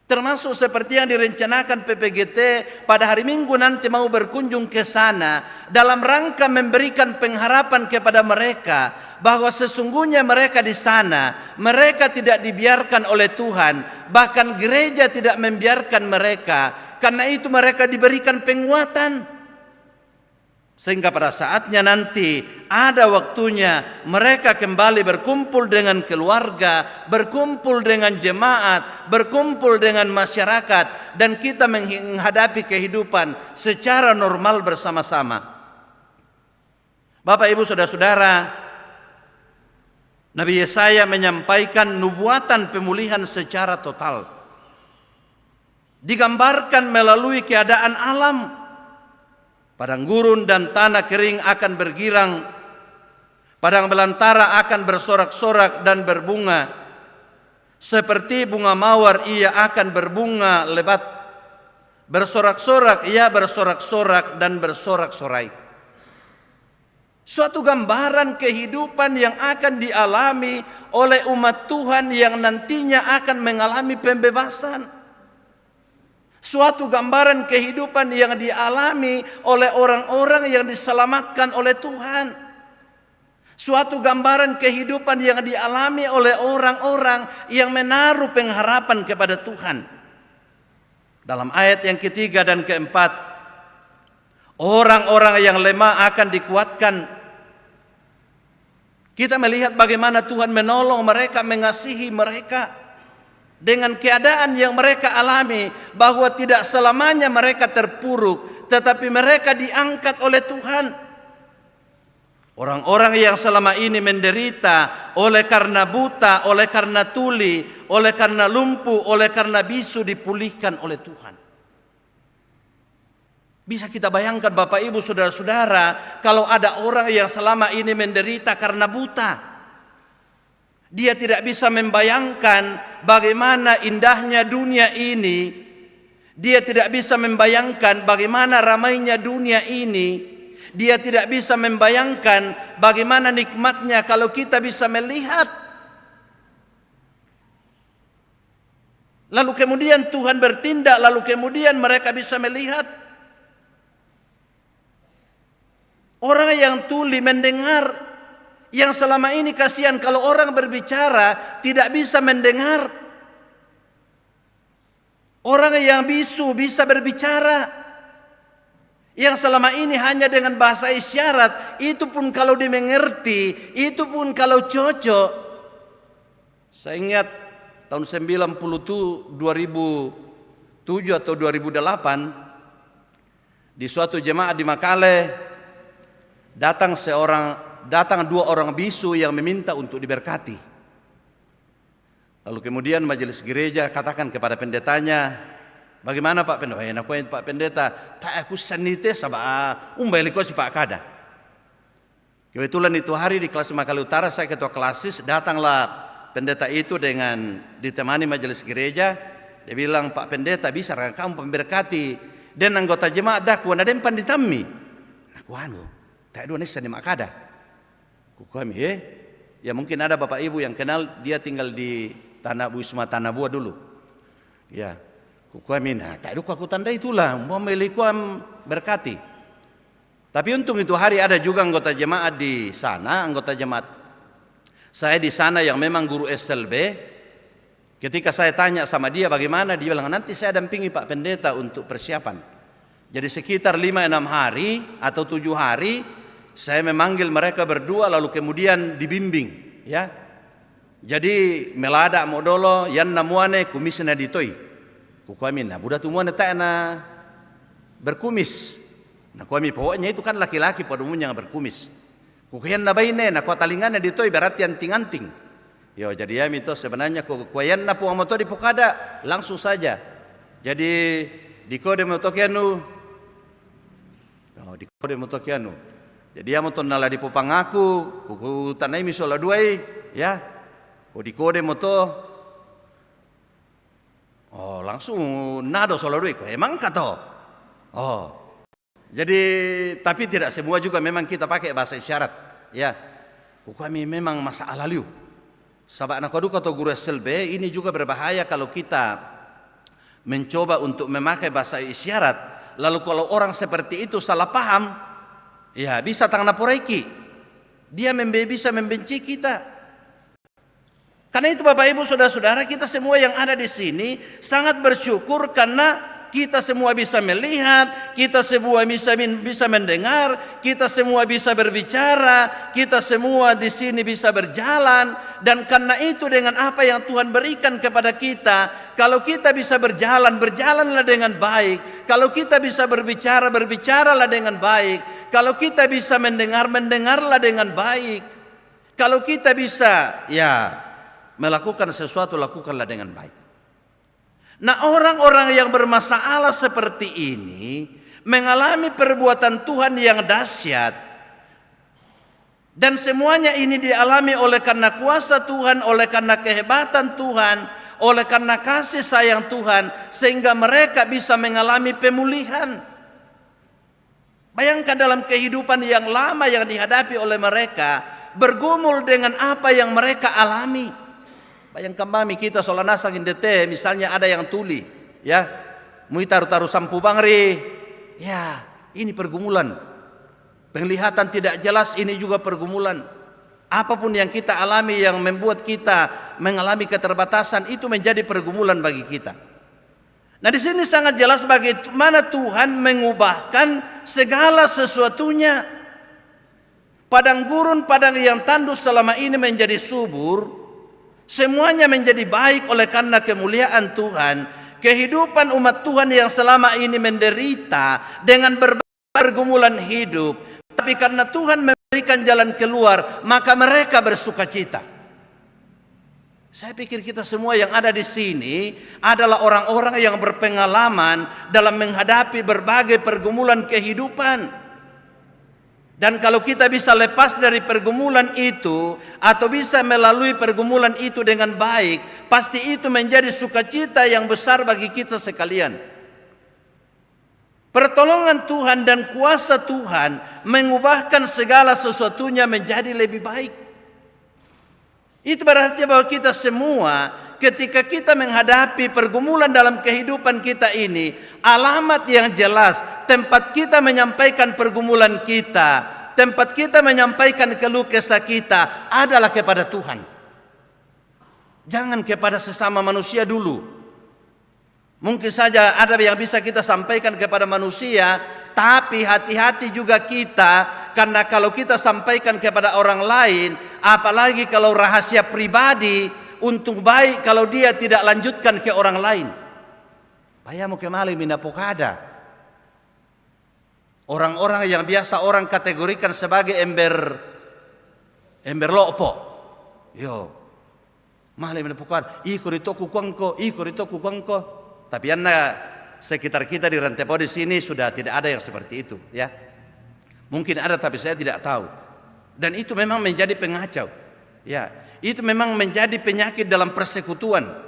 Termasuk seperti yang direncanakan PPGT pada hari Minggu nanti mau berkunjung ke sana dalam rangka memberikan pengharapan kepada mereka bahwa sesungguhnya mereka di sana, mereka tidak dibiarkan oleh Tuhan, bahkan gereja tidak membiarkan mereka. Karena itu mereka diberikan penguatan. Sehingga pada saatnya nanti ada waktunya mereka kembali berkumpul dengan keluarga, berkumpul dengan jemaat, berkumpul dengan masyarakat, dan kita menghadapi kehidupan secara normal bersama-sama. Bapak Ibu Saudara-saudara, Nabi Yesaya menyampaikan nubuatan pemulihan secara total. Digambarkan melalui keadaan alam. Padang gurun dan tanah kering akan bergirang, padang belantara akan bersorak-sorak dan berbunga. Seperti bunga mawar ia akan berbunga lebat, bersorak-sorak ia bersorak-sorak dan bersorak-sorai. Suatu gambaran kehidupan yang akan dialami oleh umat Tuhan yang nantinya akan mengalami pembebasan. Suatu gambaran kehidupan yang dialami oleh orang-orang yang diselamatkan oleh Tuhan. Suatu gambaran kehidupan yang dialami oleh orang-orang yang menaruh pengharapan kepada Tuhan. Dalam ayat yang ketiga dan keempat, orang-orang yang lemah akan dikuatkan. Kita melihat bagaimana Tuhan menolong mereka, mengasihi mereka. Dengan keadaan yang mereka alami, bahwa tidak selamanya mereka terpuruk, tetapi mereka diangkat oleh Tuhan. Orang-orang yang selama ini menderita oleh karena buta, oleh karena tuli, oleh karena lumpuh, oleh karena bisu, dipulihkan oleh Tuhan. Bisa kita bayangkan Bapak Ibu Saudara-saudara, kalau ada orang yang selama ini menderita karena buta, dia tidak bisa membayangkan bagaimana indahnya dunia ini. Dia tidak bisa membayangkan bagaimana ramainya dunia ini. Dia tidak bisa membayangkan bagaimana nikmatnya kalau kita bisa melihat. Lalu kemudian Tuhan bertindak, lalu kemudian mereka bisa melihat. Orang yang tuli mendengar. Yang selama ini kasihan kalau orang berbicara tidak bisa mendengar. Orang yang bisu bisa berbicara. Yang selama ini hanya dengan bahasa isyarat, itu pun kalau dimengerti, itu pun kalau cocok. Saya ingat tahun 2007 atau 2008 di suatu jemaat di Makale datang dua orang bisu yang meminta untuk diberkati. Lalu kemudian majelis gereja katakan kepada pendetanya, bagaimana Pak Pendeta? Enak Pak Pendeta, tak aku sanite sama umbali ko si Pak Kada. Kebetulan itu hari di kelas Makale Utara saya ketua klasis, datanglah pendeta itu dengan ditemani majelis gereja. Dia bilang, Pak Pendeta bisa kamu pemberkati dan anggota jemaat daku ada yang panditami. Aku tak ada nisa di Makada. Kukuami ya mungkin ada bapak ibu yang kenal, dia tinggal di Tanah Wisma Tanah Bua dulu. Ya, kukuami tak ada aku tanda itulah mau melikuam berkati. Tapi untung itu hari ada juga anggota jemaat di sana, anggota jemaat saya di sana yang memang guru SLB. Ketika saya tanya sama dia bagaimana, dia bilang nanti saya dampingi Pak Pendeta untuk persiapan. Jadi sekitar 5-6 hari atau 7 hari saya memanggil mereka berdua lalu kemudian dibimbing, ya. Jadi melada modolo yan namuane kumisna ditoi. Kukuamin nah budak tumuane tak na berkumis. Nah kuami pokoknya itu kan laki-laki pada umumnya yang berkumis. Kukuyan na baine na kuatalingannya ditoi berarti anting-anting. Yo jadi ya mitos sebenarnya kukuyan na puang moto di pokada langsung saja. Jadi di kode motokianu. Oh di kode motokianu. Jadi ya moto nala di popangaku kuku tanai misola duai ya. Di kode moto langsung nado solo duit emang kata jadi tapi tidak semua juga memang kita pakai bahasa isyarat ya kami memang masalah liu sabak nakadu atau guru SLB ini juga berbahaya kalau kita mencoba untuk memakai bahasa isyarat lalu kalau orang seperti itu salah paham ya bisa tangan poraiki dia bisa membenci kita. Karena itu Bapak Ibu Saudara-saudara kita semua yang ada di sini sangat bersyukur karena kita semua bisa melihat, kita semua bisa mendengar, kita semua bisa berbicara, kita semua di sini bisa berjalan dan karena itu dengan apa yang Tuhan berikan kepada kita, kalau kita bisa berjalan, berjalanlah dengan baik. Kalau kita bisa berbicara, berbicaralah dengan baik. Kalau kita bisa mendengar, mendengarlah dengan baik. Kalau kita bisa melakukan sesuatu, lakukanlah dengan baik. Nah orang-orang yang bermasalah seperti ini mengalami perbuatan Tuhan yang dahsyat. Dan semuanya ini dialami oleh karena kuasa Tuhan, oleh karena kehebatan Tuhan, oleh karena kasih sayang Tuhan. Sehingga mereka bisa mengalami pemulihan. Bayangkan dalam kehidupan yang lama yang dihadapi oleh mereka, bergumul dengan apa yang mereka alami. Bayangkan mami kita solanasang indete misalnya ada yang tuli ya mui taruh sampu bangri ya ini pergumulan penglihatan tidak jelas ini juga pergumulan apapun yang kita alami yang membuat kita mengalami keterbatasan itu menjadi pergumulan bagi kita. Nah di sini sangat jelas bagaimana Tuhan mengubahkan segala sesuatunya. Padang gurun, padang yang tandus selama ini menjadi subur. Semuanya menjadi baik oleh karena kemuliaan Tuhan. Kehidupan umat Tuhan yang selama ini menderita dengan berbagai pergumulan hidup. Tapi karena Tuhan memberikan jalan keluar, maka mereka bersukacita. Saya pikir kita semua yang ada di sini adalah orang-orang yang berpengalaman dalam menghadapi berbagai pergumulan kehidupan. Dan kalau kita bisa lepas dari pergumulan itu atau bisa melalui pergumulan itu dengan baik, pasti itu menjadi sukacita yang besar bagi kita sekalian. Pertolongan Tuhan dan kuasa Tuhan mengubahkan segala sesuatunya menjadi lebih baik. Itu berarti bahwa kita semua ketika kita menghadapi pergumulan dalam kehidupan kita ini, alamat yang jelas, tempat kita menyampaikan pergumulan kita, tempat kita menyampaikan keluh kesah kita adalah kepada Tuhan. Jangan kepada sesama manusia dulu. Mungkin saja ada yang bisa kita sampaikan kepada manusia, tapi hati-hati juga kita, karena kalau kita sampaikan kepada orang lain, apalagi kalau rahasia pribadi, untung baik kalau dia tidak lanjutkan ke orang lain. Payamu kemali minapokada. Orang-orang yang biasa orang kategorikan sebagai ember lopo. Yo, mali minapokada. Iko rito kukwangko. Tapi anda sekitar kita di Rantepao di sini sudah tidak ada yang seperti itu, ya. Mungkin ada tapi saya tidak tahu. Dan itu memang menjadi pengacau. Ya, itu memang menjadi penyakit dalam persekutuan.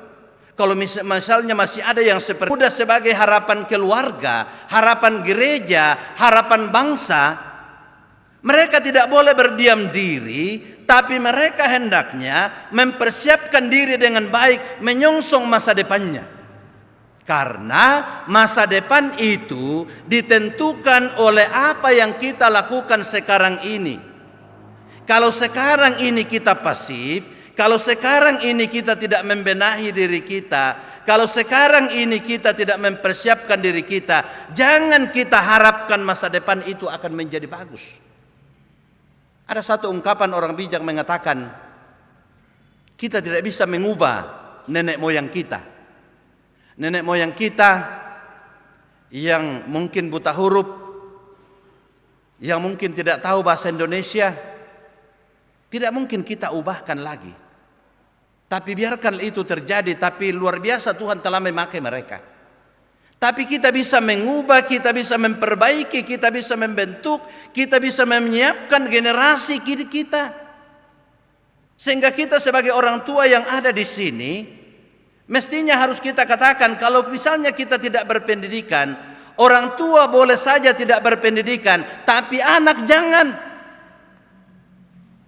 Kalau misalnya masih ada yang seperti muda sebagai harapan keluarga, harapan gereja, harapan bangsa, mereka tidak boleh berdiam diri, tapi mereka hendaknya mempersiapkan diri dengan baik, menyongsong masa depannya. Karena masa depan itu ditentukan oleh apa yang kita lakukan sekarang ini. Kalau sekarang ini kita pasif, kalau sekarang ini kita tidak membenahi diri kita, kalau sekarang ini kita tidak mempersiapkan diri kita, jangan kita harapkan masa depan itu akan menjadi bagus. Ada satu ungkapan orang bijak mengatakan, kita tidak bisa mengubah nenek moyang kita. Nenek moyang kita yang mungkin buta huruf, yang mungkin tidak tahu bahasa Indonesia, tidak mungkin kita ubahkan lagi. Tapi biarkan itu terjadi, tapi luar biasa Tuhan telah memakai mereka. Tapi kita bisa mengubah, kita bisa memperbaiki, kita bisa membentuk, kita bisa menyiapkan generasi kita. Sehingga kita sebagai orang tua yang ada di sini, mestinya harus kita katakan, kalau misalnya kita tidak berpendidikan, orang tua boleh saja tidak berpendidikan, tapi anak jangan.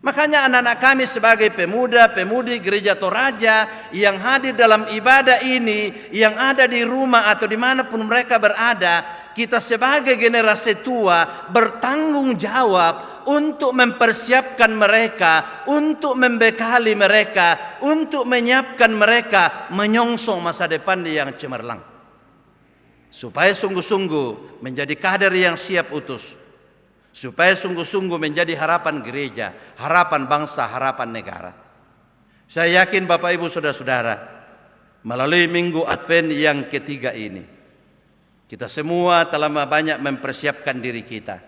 Makanya anak-anak kami sebagai pemuda-pemudi Gereja Toraja yang hadir dalam ibadah ini, yang ada di rumah atau dimanapun mereka berada, kita sebagai generasi tua bertanggung jawab untuk mempersiapkan mereka, untuk membekali mereka, untuk menyiapkan mereka menyongsong masa depan yang cemerlang. Supaya sungguh-sungguh menjadi kader yang siap utus. Supaya sungguh-sungguh menjadi harapan gereja, harapan bangsa, harapan negara. Saya yakin Bapak Ibu Saudara-saudara, melalui Minggu Advent yang ketiga ini, kita semua telah banyak mempersiapkan diri kita,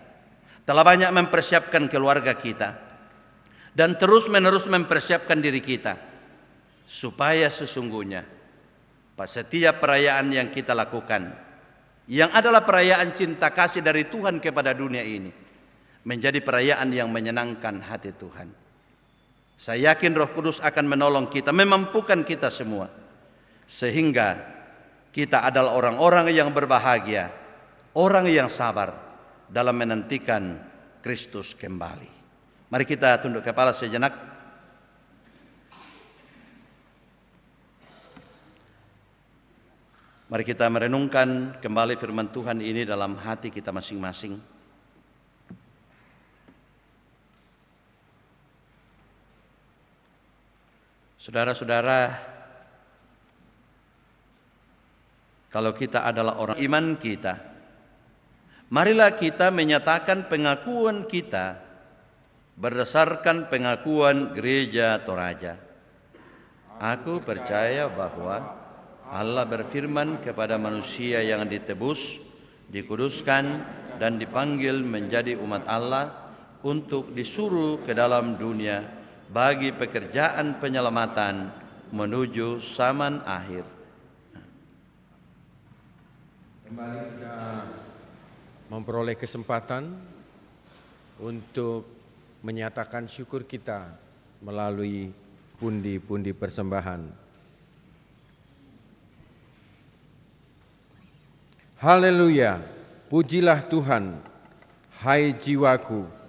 telah banyak mempersiapkan keluarga kita, dan terus-menerus mempersiapkan diri kita, supaya sesungguhnya setiap perayaan yang kita lakukan, yang adalah perayaan cinta kasih dari Tuhan kepada dunia ini, menjadi perayaan yang menyenangkan hati Tuhan. Saya yakin Roh Kudus akan menolong kita, memampukan kita semua, sehingga kita adalah orang-orang yang berbahagia, orang yang sabar dalam menantikan Kristus kembali. Mari kita tunduk kepala sejenak. Mari kita merenungkan kembali firman Tuhan ini dalam hati kita masing-masing. Saudara-saudara, kalau kita adalah orang iman kita, marilah kita menyatakan pengakuan kita berdasarkan pengakuan Gereja Toraja. Aku percaya bahwa Allah berfirman kepada manusia yang ditebus, dikuduskan, dan dipanggil menjadi umat Allah untuk disuruh ke dalam dunia bagi pekerjaan penyelamatan menuju zaman akhir. Kembali kita memperoleh kesempatan untuk menyatakan syukur kita melalui pundi-pundi persembahan. Haleluya, pujilah Tuhan, hai jiwaku.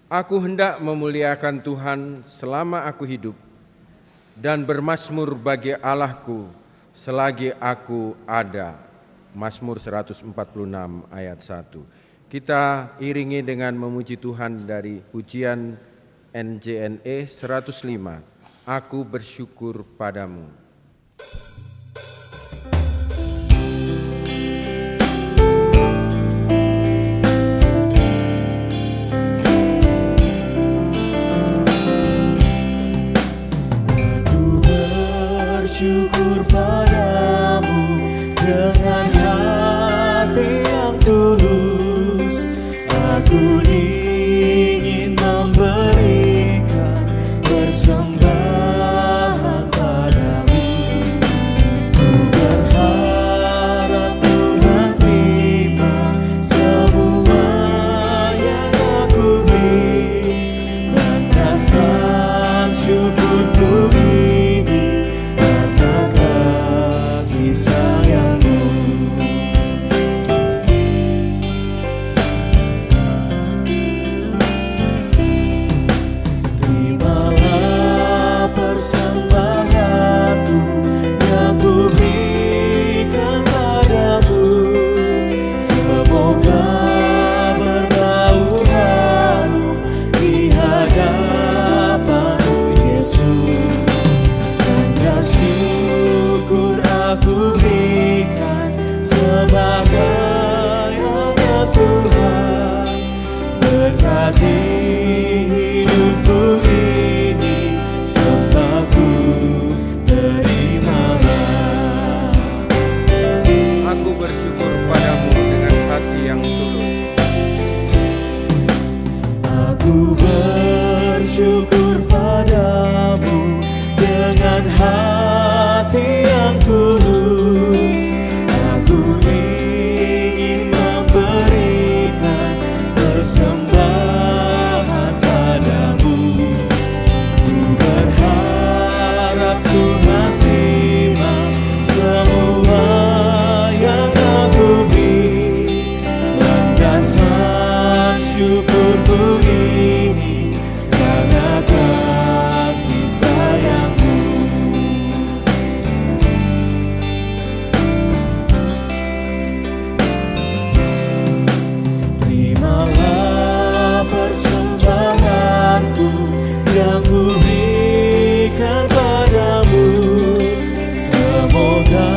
Aku hendak memuliakan Tuhan selama aku hidup dan bermazmur bagi Allahku selagi aku ada. Mazmur 146 ayat 1. Kita iringi dengan memuji Tuhan dari pujian NJNE 105. Aku bersyukur padamu. bersyukur padamu dengan hati yang tulus. Aku ingin memberikan persembahan padamu. Ku berharap Tuhan terima semua yang aku beri, dan dasar syukurku ini karena kasih sayangmu. Terimalah persembahanku yang ku berikan padamu. Semoga berbau harum di hadapan-Mu Yesus. Tanda syukur aku berikan sebagai anak Tuhan. Berkati hidupku ini, sembahku terimalah. Aku bersyukur padamu dengan hati yang tulus. Aku bersyukur padamu dengan hati yang tulus. Aku ingin memberikan persembahan padamu. Ku berharap Tuhan terima semua yang aku beri, landasan syukurku ini karena kasih sayangmu. Terimalah persembahanku yang ku berikan padamu. Semoga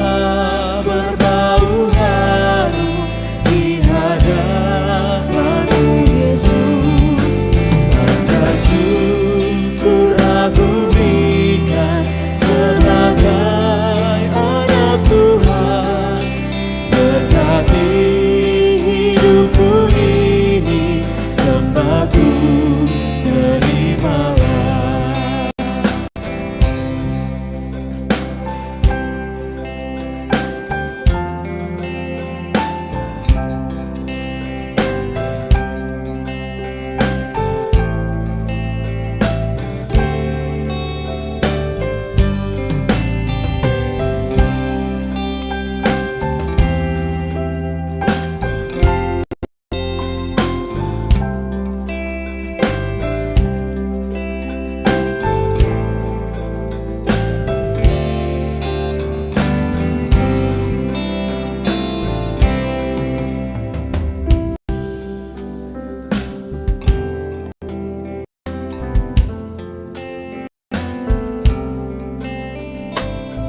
berbau harum di hadapan-Mu Yesus. Tanda syukur aku berikan sebagai anak Tuhan. Berkati hidupku ini, sembahku terimalah.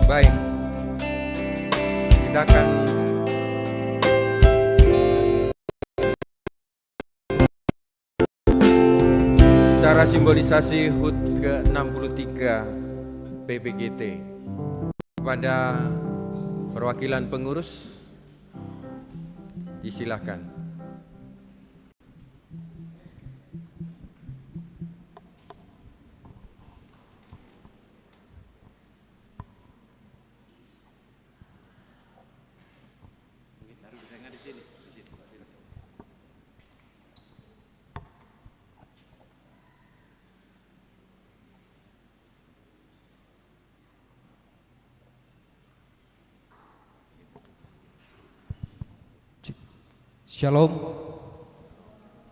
Baik, kita akan secara simbolisasi HUT ke-63 PPGT kepada perwakilan pengurus, disilahkan. Shalom,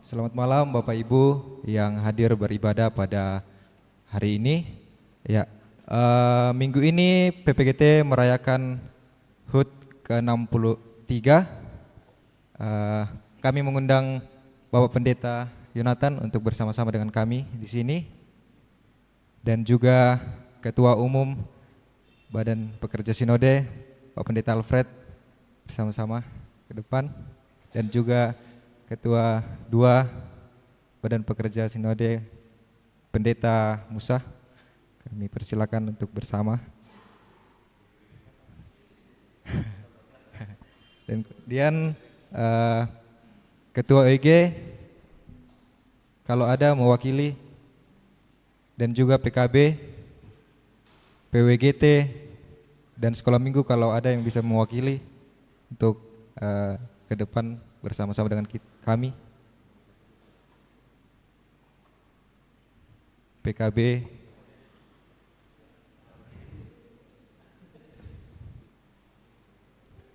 selamat malam Bapak Ibu yang hadir beribadah pada hari ini. Ya, minggu ini PPGT merayakan HUT ke-63. Kami mengundang Bapak Pendeta Yonatan untuk bersama-sama dengan kami di sini, dan juga Ketua Umum Badan Pekerja Sinode Pak Pendeta Alfred bersama-sama ke depan, dan juga Ketua 2 Badan Pekerja Sinode Pendeta Musa. Kami persilakan untuk bersama. Dan kemudian Ketua OIG kalau ada mewakili, dan juga PKB, PWGT, dan sekolah minggu kalau ada yang bisa mewakili untuk ke depan bersama-sama dengan kami. PKB,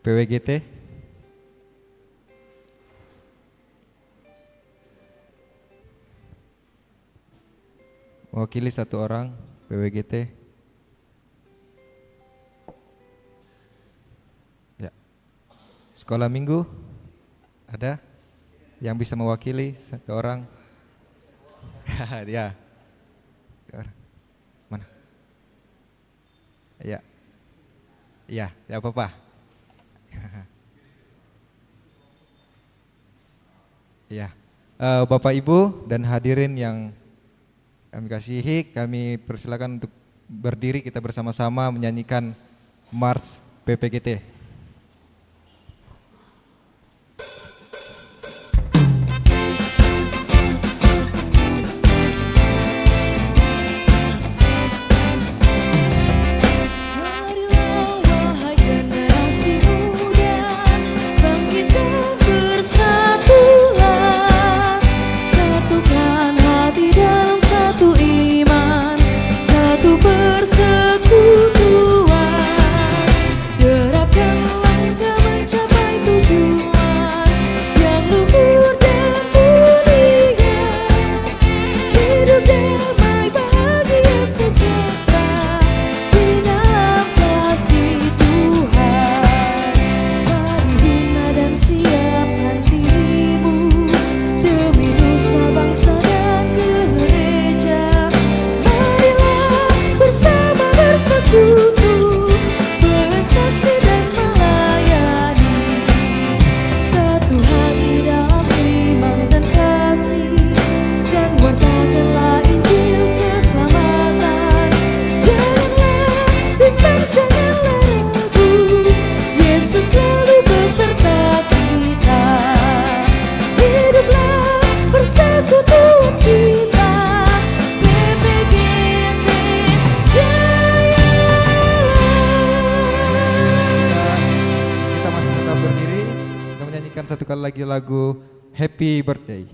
PWGT, mewakili 1 orang PWGT. Ya. Sekolah minggu ada yang bisa mewakili 1 orang. Dia. Mana? Ya. Iya, ya apa-apa. Ya. Bapak Ibu dan hadirin yang kami kasihi, kami persilakan untuk berdiri, kita bersama-sama menyanyikan Mars PPGT. Satu kali lagi lagu Happy Birthday.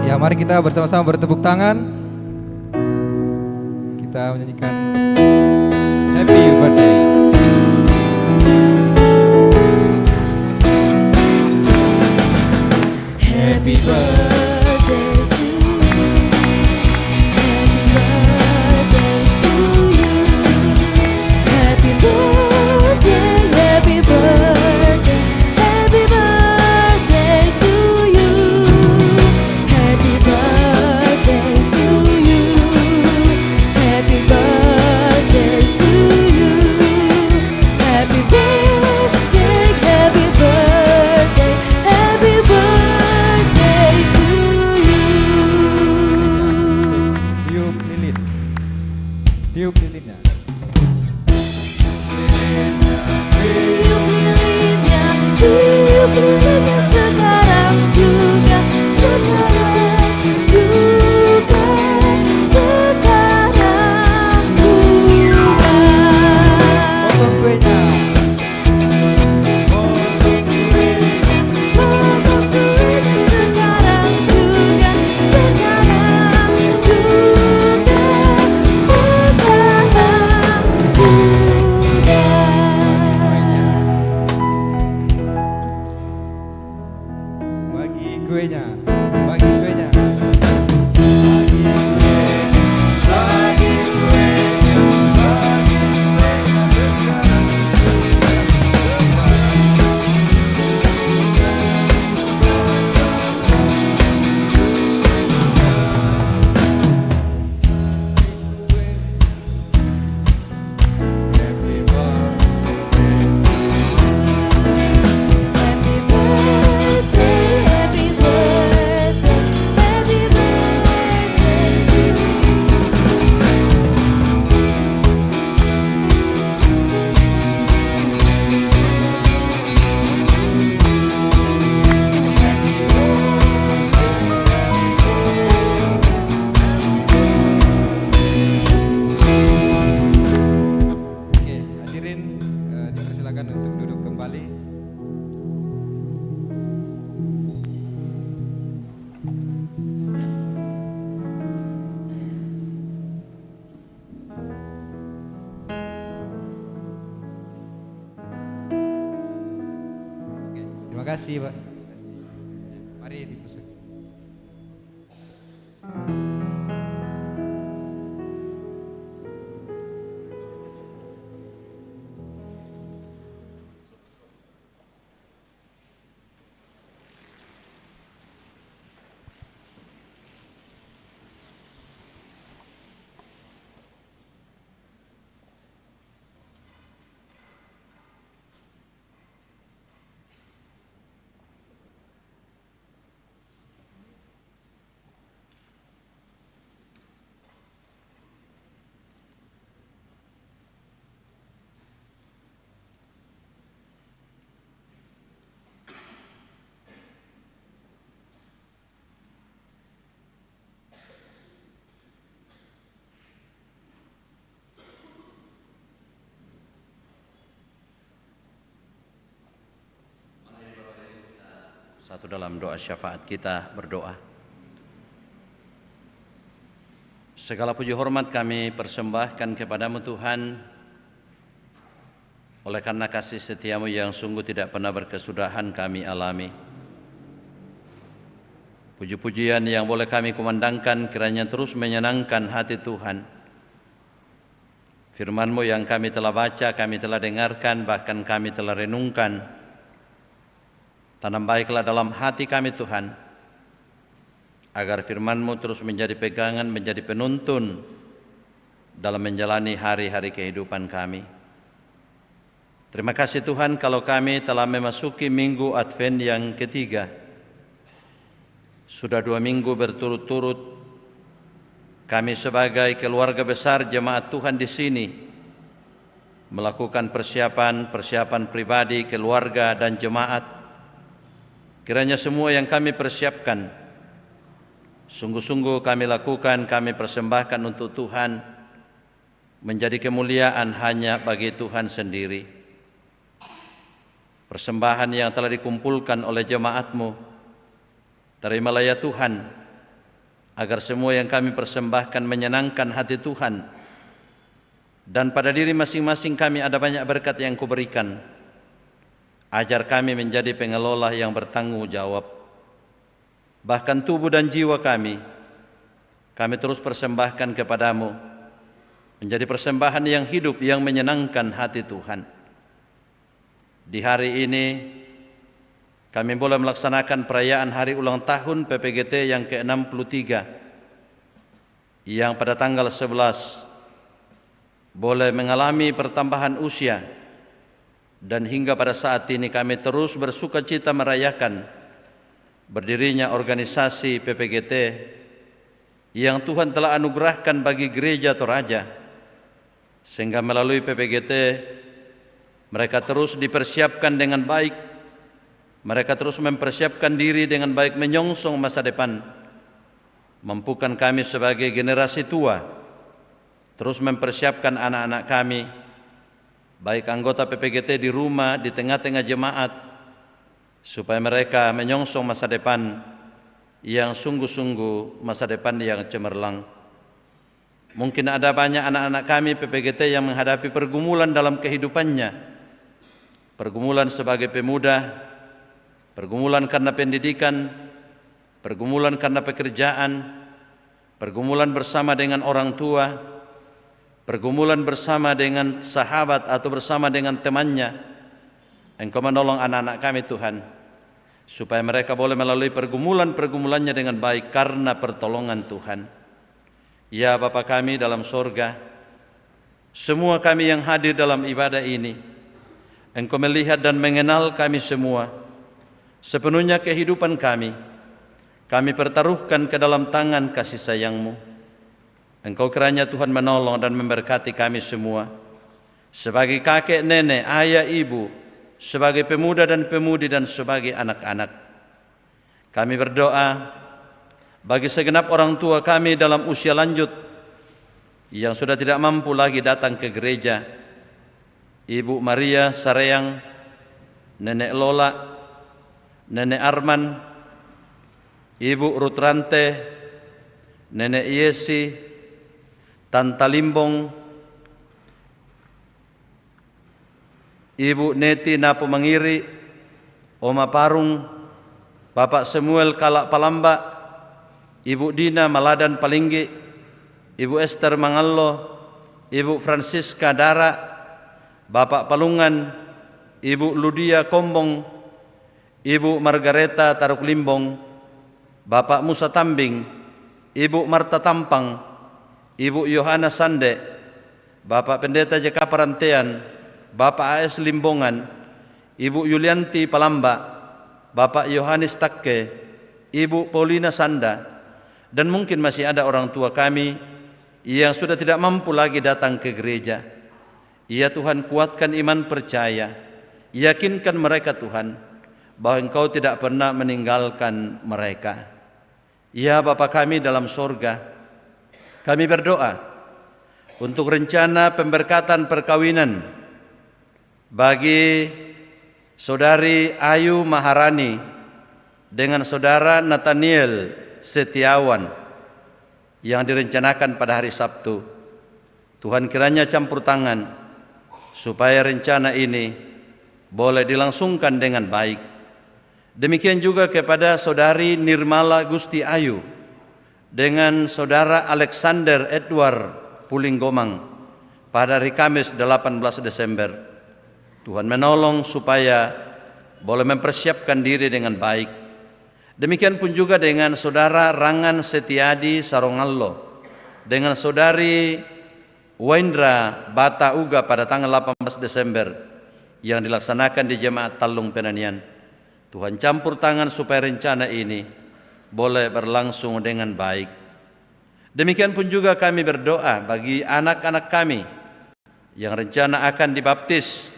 Ya, mari kita bersama-sama bertepuk tangan. Kita menyanyikan Happy Birthday. Happy birthday to you. Happy birthday, happy birthday, happy birthday to you. Happy birthday to you. Happy birthday to you. Happy birthday, happy birthday, happy birthday to you. kasih, Pak. Mari dipersilakan. Satu dalam doa syafaat kita berdoa. Segala puji hormat kami persembahkan kepadamu Tuhan, oleh karena kasih setiamu yang sungguh tidak pernah berkesudahan kami alami. Puji-pujian yang boleh kami kumandangkan kiranya terus menyenangkan hati Tuhan. Firman-Mu yang kami telah baca, kami telah dengarkan, bahkan kami telah renungkan, tanam baiklah dalam hati kami Tuhan, agar firman-Mu terus menjadi pegangan, menjadi penuntun dalam menjalani hari-hari kehidupan kami. Terima kasih Tuhan kalau kami telah memasuki minggu Advent yang ketiga. Sudah 2 minggu berturut-turut kami sebagai keluarga besar jemaat Tuhan di sini melakukan persiapan pribadi, keluarga dan jemaat. Kiranya semua yang kami persiapkan sungguh-sungguh kami lakukan, kami persembahkan untuk Tuhan, menjadi kemuliaan hanya bagi Tuhan sendiri. Persembahan yang telah dikumpulkan oleh jemaat-Mu, terimalah ya Tuhan, agar semua yang kami persembahkan menyenangkan hati Tuhan, dan pada diri masing-masing kami ada banyak berkat yang Kau berikan. Ajar kami menjadi pengelola yang bertanggung jawab. Bahkan tubuh dan jiwa kami terus persembahkan kepadamu, menjadi persembahan yang hidup, yang menyenangkan hati Tuhan. Di hari ini kami boleh melaksanakan perayaan hari ulang tahun PPGT yang ke-63, yang pada tanggal 11 boleh mengalami pertambahan usia. Dan hingga pada saat ini kami terus bersukacita merayakan berdirinya organisasi PPGT yang Tuhan telah anugerahkan bagi gereja Toraja, sehingga melalui PPGT mereka terus dipersiapkan dengan baik, mereka terus mempersiapkan diri dengan baik, menyongsong masa depan. Mampukan kami sebagai generasi tua terus mempersiapkan anak-anak kami, baik anggota PPGT di rumah, di tengah-tengah jemaat, supaya mereka menyongsong masa depan yang sungguh-sungguh masa depan yang cemerlang. Mungkin ada banyak anak-anak kami PPGT yang menghadapi pergumulan dalam kehidupannya, pergumulan sebagai pemuda, pergumulan karena pendidikan, pergumulan karena pekerjaan, pergumulan bersama dengan orang tua, pergumulan bersama dengan sahabat atau bersama dengan temannya. Engkau menolong anak-anak kami Tuhan, supaya mereka boleh melalui pergumulan-pergumulannya dengan baik karena pertolongan Tuhan. Ya Bapa kami dalam sorga, semua kami yang hadir dalam ibadah ini, Engkau melihat dan mengenal kami semua. Sepenuhnya kehidupan kami pertaruhkan ke dalam tangan kasih sayang-Mu. Engkau kiranya Tuhan menolong dan memberkati kami semua, sebagai kakek, nenek, ayah, ibu, sebagai pemuda dan pemudi, dan sebagai anak-anak. Kami berdoa bagi segenap orang tua kami dalam usia lanjut yang sudah tidak mampu lagi datang ke gereja. Ibu Maria Sareang, Nenek Lola, Nenek Arman, Ibu Rutrante, Nenek Yesi, Tanta Limbong, Ibu Neti Napu Mangiri, Oma Parung, Bapak Samuel Kalak Palamba, Ibu Dina Maladan Palinggi, Ibu Esther Mangallo, Ibu Francisca Dara, Bapak Palungan, Ibu Ludia Kombong, Ibu Margareta Taruk Limbong, Bapak Musa Tambing, Ibu Marta Tampang, Ibu Yohana Sande, Bapak Pendeta JK Parantean, Bapak AS Limbongan, Ibu Yulianti Palamba, Bapak Yohanes Takke, Ibu Paulina Sanda, dan mungkin masih ada orang tua kami yang sudah tidak mampu lagi datang ke gereja. Ya Tuhan, kuatkan iman percaya, yakinkan mereka Tuhan, bahwa Engkau tidak pernah meninggalkan mereka. Ya Bapa kami dalam sorga, kami berdoa untuk rencana pemberkatan perkawinan bagi Saudari Ayu Maharani dengan Saudara Nathaniel Setiawan yang direncanakan pada hari Sabtu. Tuhan kiranya campur tangan supaya rencana ini boleh dilangsungkan dengan baik. Demikian juga kepada Saudari Nirmala Gusti Ayu dengan Saudara Alexander Edward Pulinggomang pada hari Kamis 18 Desember. Tuhan menolong supaya boleh mempersiapkan diri dengan baik. Demikian pun juga dengan Saudara Rangan Setiadi Sarongallo dengan Saudari Wendra Bata Uga pada tanggal 18 Desember yang dilaksanakan di Jemaat Talung Penanian. Tuhan campur tangan supaya rencana ini boleh berlangsung dengan baik. Demikian pun juga kami berdoa bagi anak-anak kami yang rencana akan dibaptis,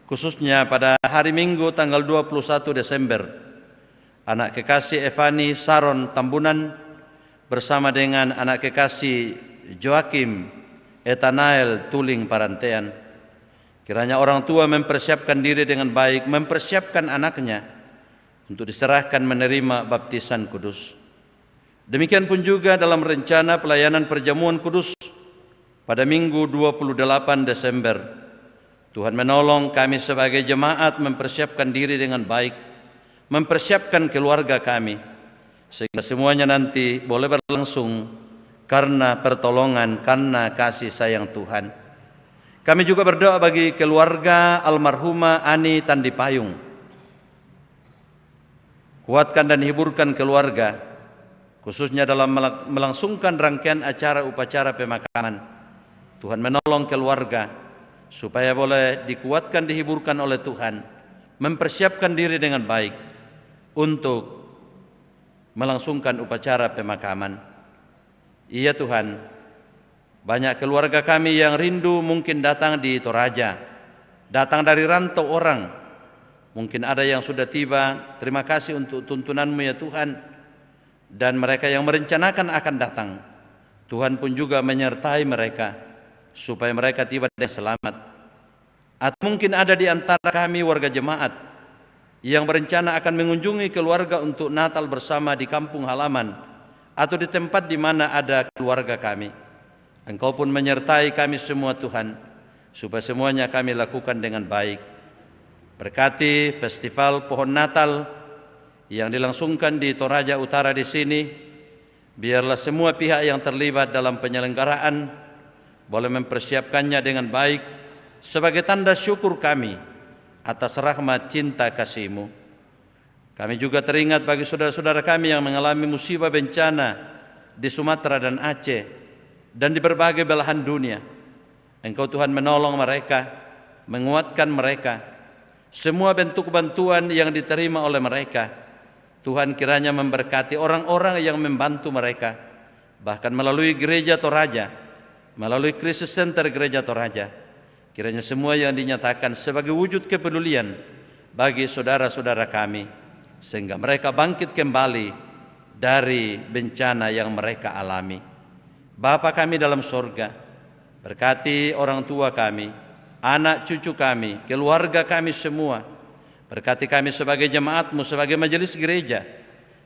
khususnya pada hari Minggu tanggal 21 Desember. Anak kekasih Evani Saron Tambunan bersama dengan anak kekasih Joakim Etanael Tuling Parantean. Kiranya orang tua mempersiapkan diri dengan baik, mempersiapkan anaknya untuk diserahkan menerima baptisan kudus. Demikian pun juga dalam rencana pelayanan perjamuan kudus pada Minggu 28 Desember. Tuhan menolong kami sebagai jemaat mempersiapkan diri dengan baik, mempersiapkan keluarga kami, sehingga semuanya nanti boleh berlangsung karena pertolongan, karena kasih sayang Tuhan. Kami juga berdoa bagi keluarga almarhumah Ani Tandipayung. Kuatkan dan hiburkan keluarga, khususnya dalam melangsungkan rangkaian acara upacara pemakaman. Tuhan menolong keluarga supaya boleh dikuatkan, dihiburkan oleh Tuhan, mempersiapkan diri dengan baik untuk melangsungkan upacara pemakaman. Iya Tuhan, banyak keluarga kami yang rindu mungkin datang di Toraja, datang dari rantau orang. Mungkin ada yang sudah tiba, terima kasih untuk tuntunan-Mu ya Tuhan. Dan mereka yang merencanakan akan datang, Tuhan pun juga menyertai mereka supaya mereka tiba dengan selamat. Atau mungkin ada di antara kami warga jemaat yang berencana akan mengunjungi keluarga untuk Natal bersama di kampung halaman atau di tempat di mana ada keluarga kami. Engkau pun menyertai kami semua Tuhan, supaya semuanya kami lakukan dengan baik. Berkati festival pohon Natal yang dilangsungkan di Toraja Utara di sini, biarlah semua pihak yang terlibat dalam penyelenggaraan boleh mempersiapkannya dengan baik sebagai tanda syukur kami atas rahmat cinta kasih-Mu. Kami juga teringat bagi saudara-saudara kami yang mengalami musibah bencana di Sumatera dan Aceh dan di berbagai belahan dunia. Engkau Tuhan menolong mereka, menguatkan mereka. Semua bentuk bantuan yang diterima oleh mereka, Tuhan kiranya memberkati orang-orang yang membantu mereka, bahkan melalui gereja Toraja, melalui krisis center gereja Toraja. Kiranya semua yang dinyatakan sebagai wujud kepedulian bagi saudara-saudara kami, sehingga mereka bangkit kembali dari bencana yang mereka alami. Bapa kami dalam sorga, berkati orang tua kami, anak cucu kami, keluarga kami semua. Berkati kami sebagai jemaat-Mu, sebagai majelis gereja,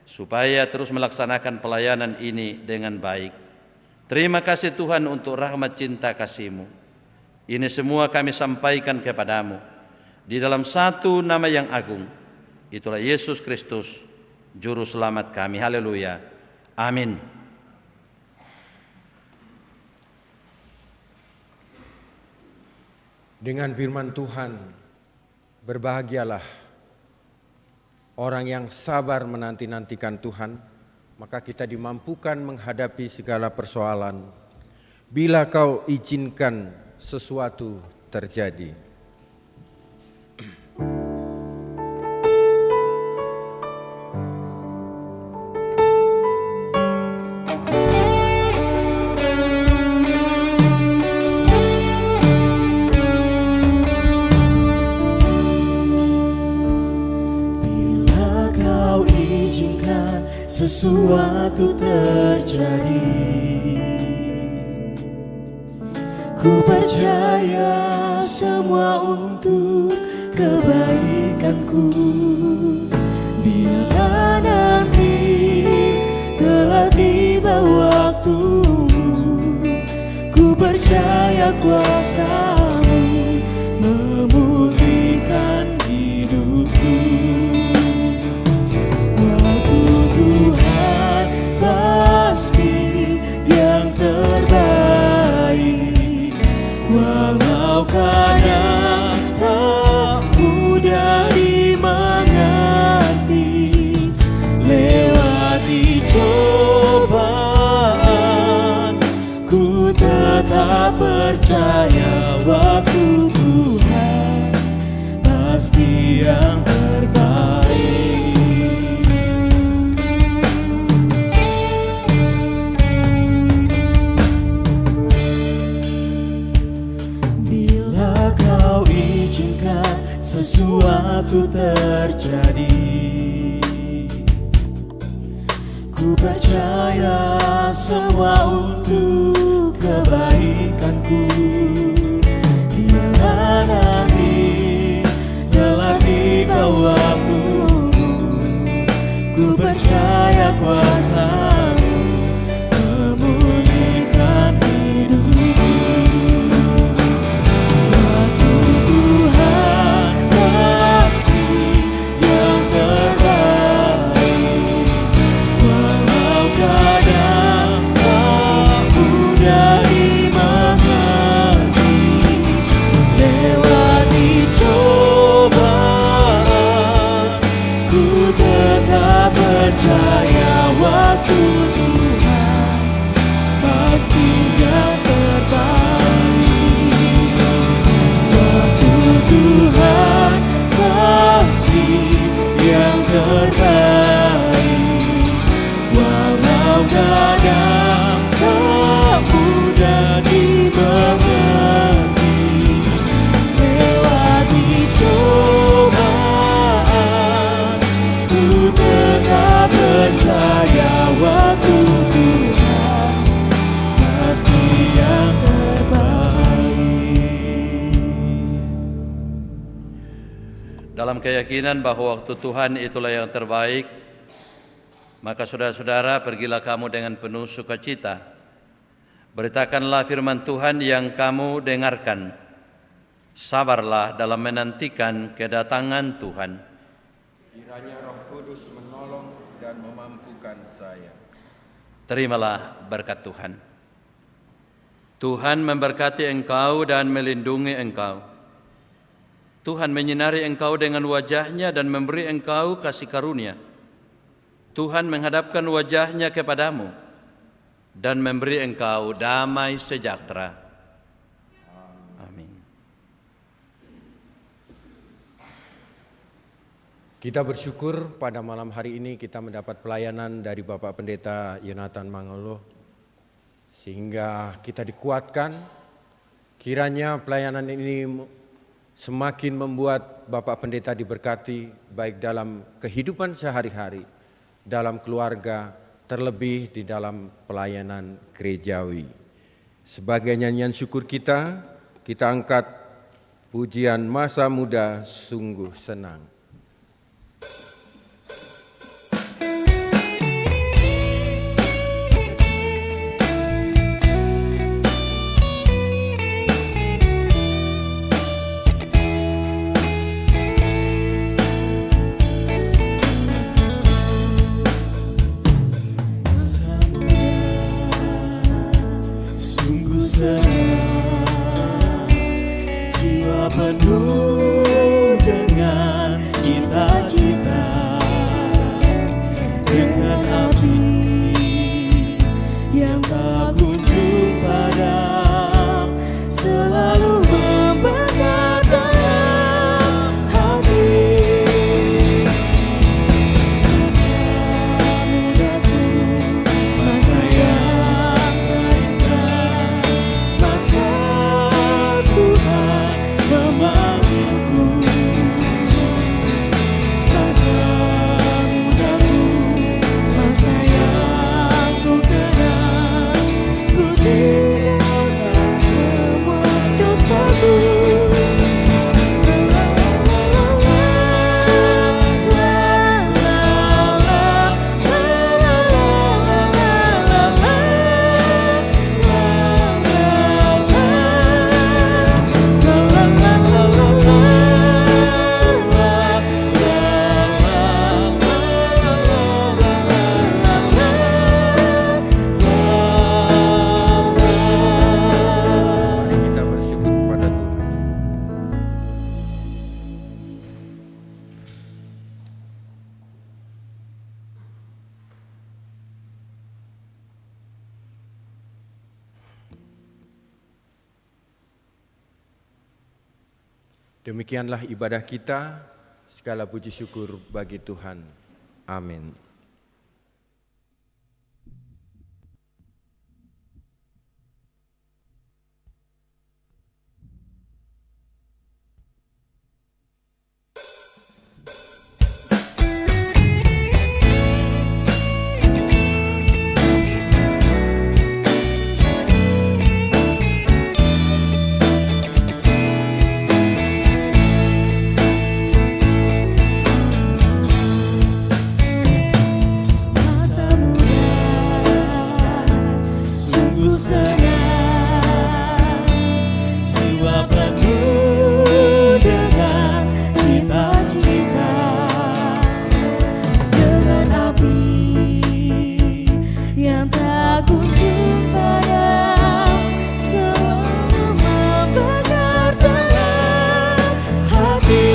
supaya terus melaksanakan pelayanan ini dengan baik. Terima kasih Tuhan untuk rahmat cinta kasih-Mu. Ini semua kami sampaikan kepadamu di dalam satu nama yang agung, Itulah Yesus Kristus, Juru Selamat kami. Haleluya. Amin. Dengan firman Tuhan, berbahagialah orang yang sabar menanti-nantikan Tuhan, maka kita dimampukan menghadapi segala persoalan. Bila kau izinkan sesuatu terjadi. Bila kau izinkan sesuatu terjadi, ku percaya semua untuk kebaikanku. Bila nanti telah tiba waktumu, ku percaya kuasa-Mu memulihkan hidupku. Waktu Tuhan pasti yang terbaik. Walau kadang tak mudah dimengerti, lewati cobaan, ku tetap percaya waktu Tuhan pasti yang terbaik. Sesuatu terjadi, ku percaya semua untuk kebaikanku. Bila nanti telah tiba waktumu, ku percaya kuasa-Mu memulihkan hidupku. Percaya waktu Tuhan pasti yang terbaik. Waktu Tuhan pasti yang terbaik. Walau kadang tak mudah dimengerti, lewati cobaan, ku tetap percaya waktu Tuhan pasti yang terbaik. Dalam keyakinan bahwa waktu Tuhan itulah yang terbaik, maka saudara-saudara, pergilah kamu dengan penuh sukacita. Beritakanlah firman Tuhan yang kamu dengarkan. Sabarlah dalam menantikan kedatangan Tuhan. Kiranya Roh Kudus menolong dan memampukan saya. Terimalah berkat Tuhan. Tuhan memberkati engkau dan melindungi engkau. Tuhan menyinari engkau dengan wajah-Nya dan memberi engkau kasih karunia. Tuhan menghadapkan wajah-Nya kepadamu dan memberi engkau damai sejahtera. Amin. Kita bersyukur pada malam hari ini kita mendapat pelayanan dari Bapak Pendeta Yonatan Mangolo, sehingga kita dikuatkan. Kiranya pelayanan ini semakin membuat Bapak Pendeta diberkati, baik dalam kehidupan sehari-hari, dalam keluarga, terlebih di dalam pelayanan gerejawi. Sebagai nyanyian syukur kita angkat pujian Masa Muda Sungguh Senang. senang, jiwa penuh dengan cita-cita, dengan api yang tak kunjung padam, selalu membakar dalam hati. Masa mudaku, masa yang terindah, masa Tuhan memanggilku. Masa mudaku, masa yang ku kenal, ku tinggalkan semua dosaku. Mari kita bersyukur kepada Tuhan. Demikianlah ibadah kita, segala puji syukur bagi Tuhan. Amin. Masa muda sungguh senang, jiwa penuh dengan cita-cita, dengan api yang tak kunjung padam, selalu membakar dalam hati.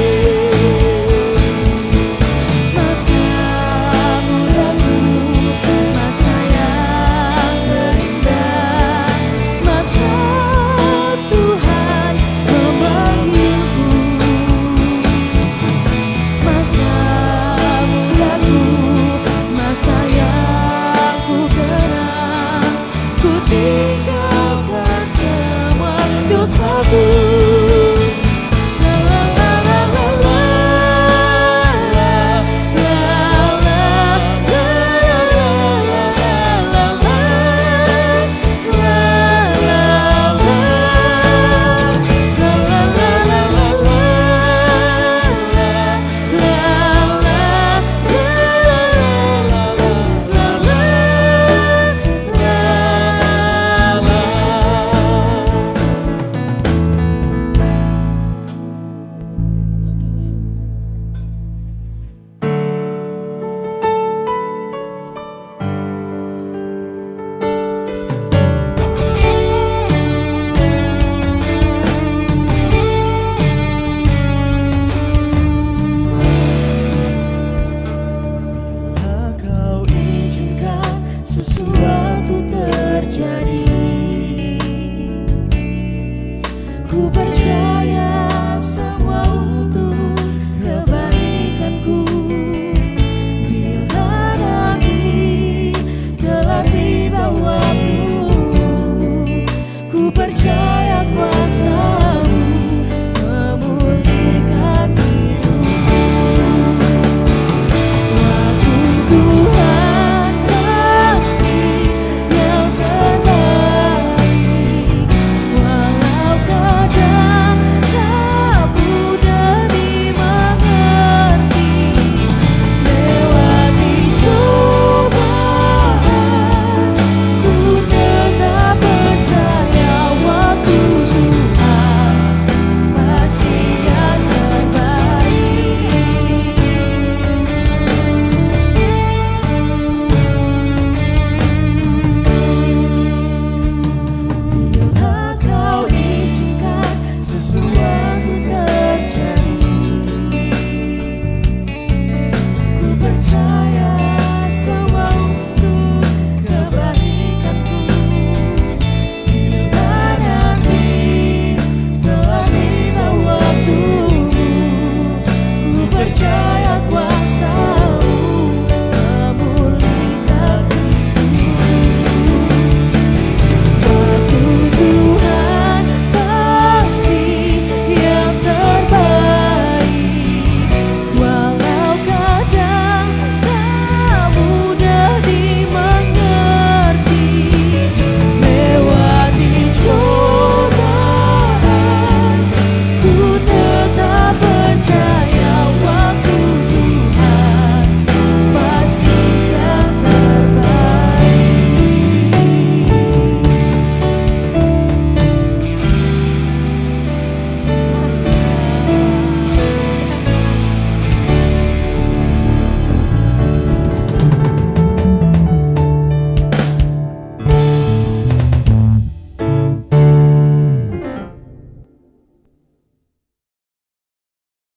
Masa mudaku, masa yang terindah, masa Tuhan memanggilku. Masa mudaku, masa yang ku kenal, ku tinggalkan semua dosaku. Bila kau izinkan sesuatu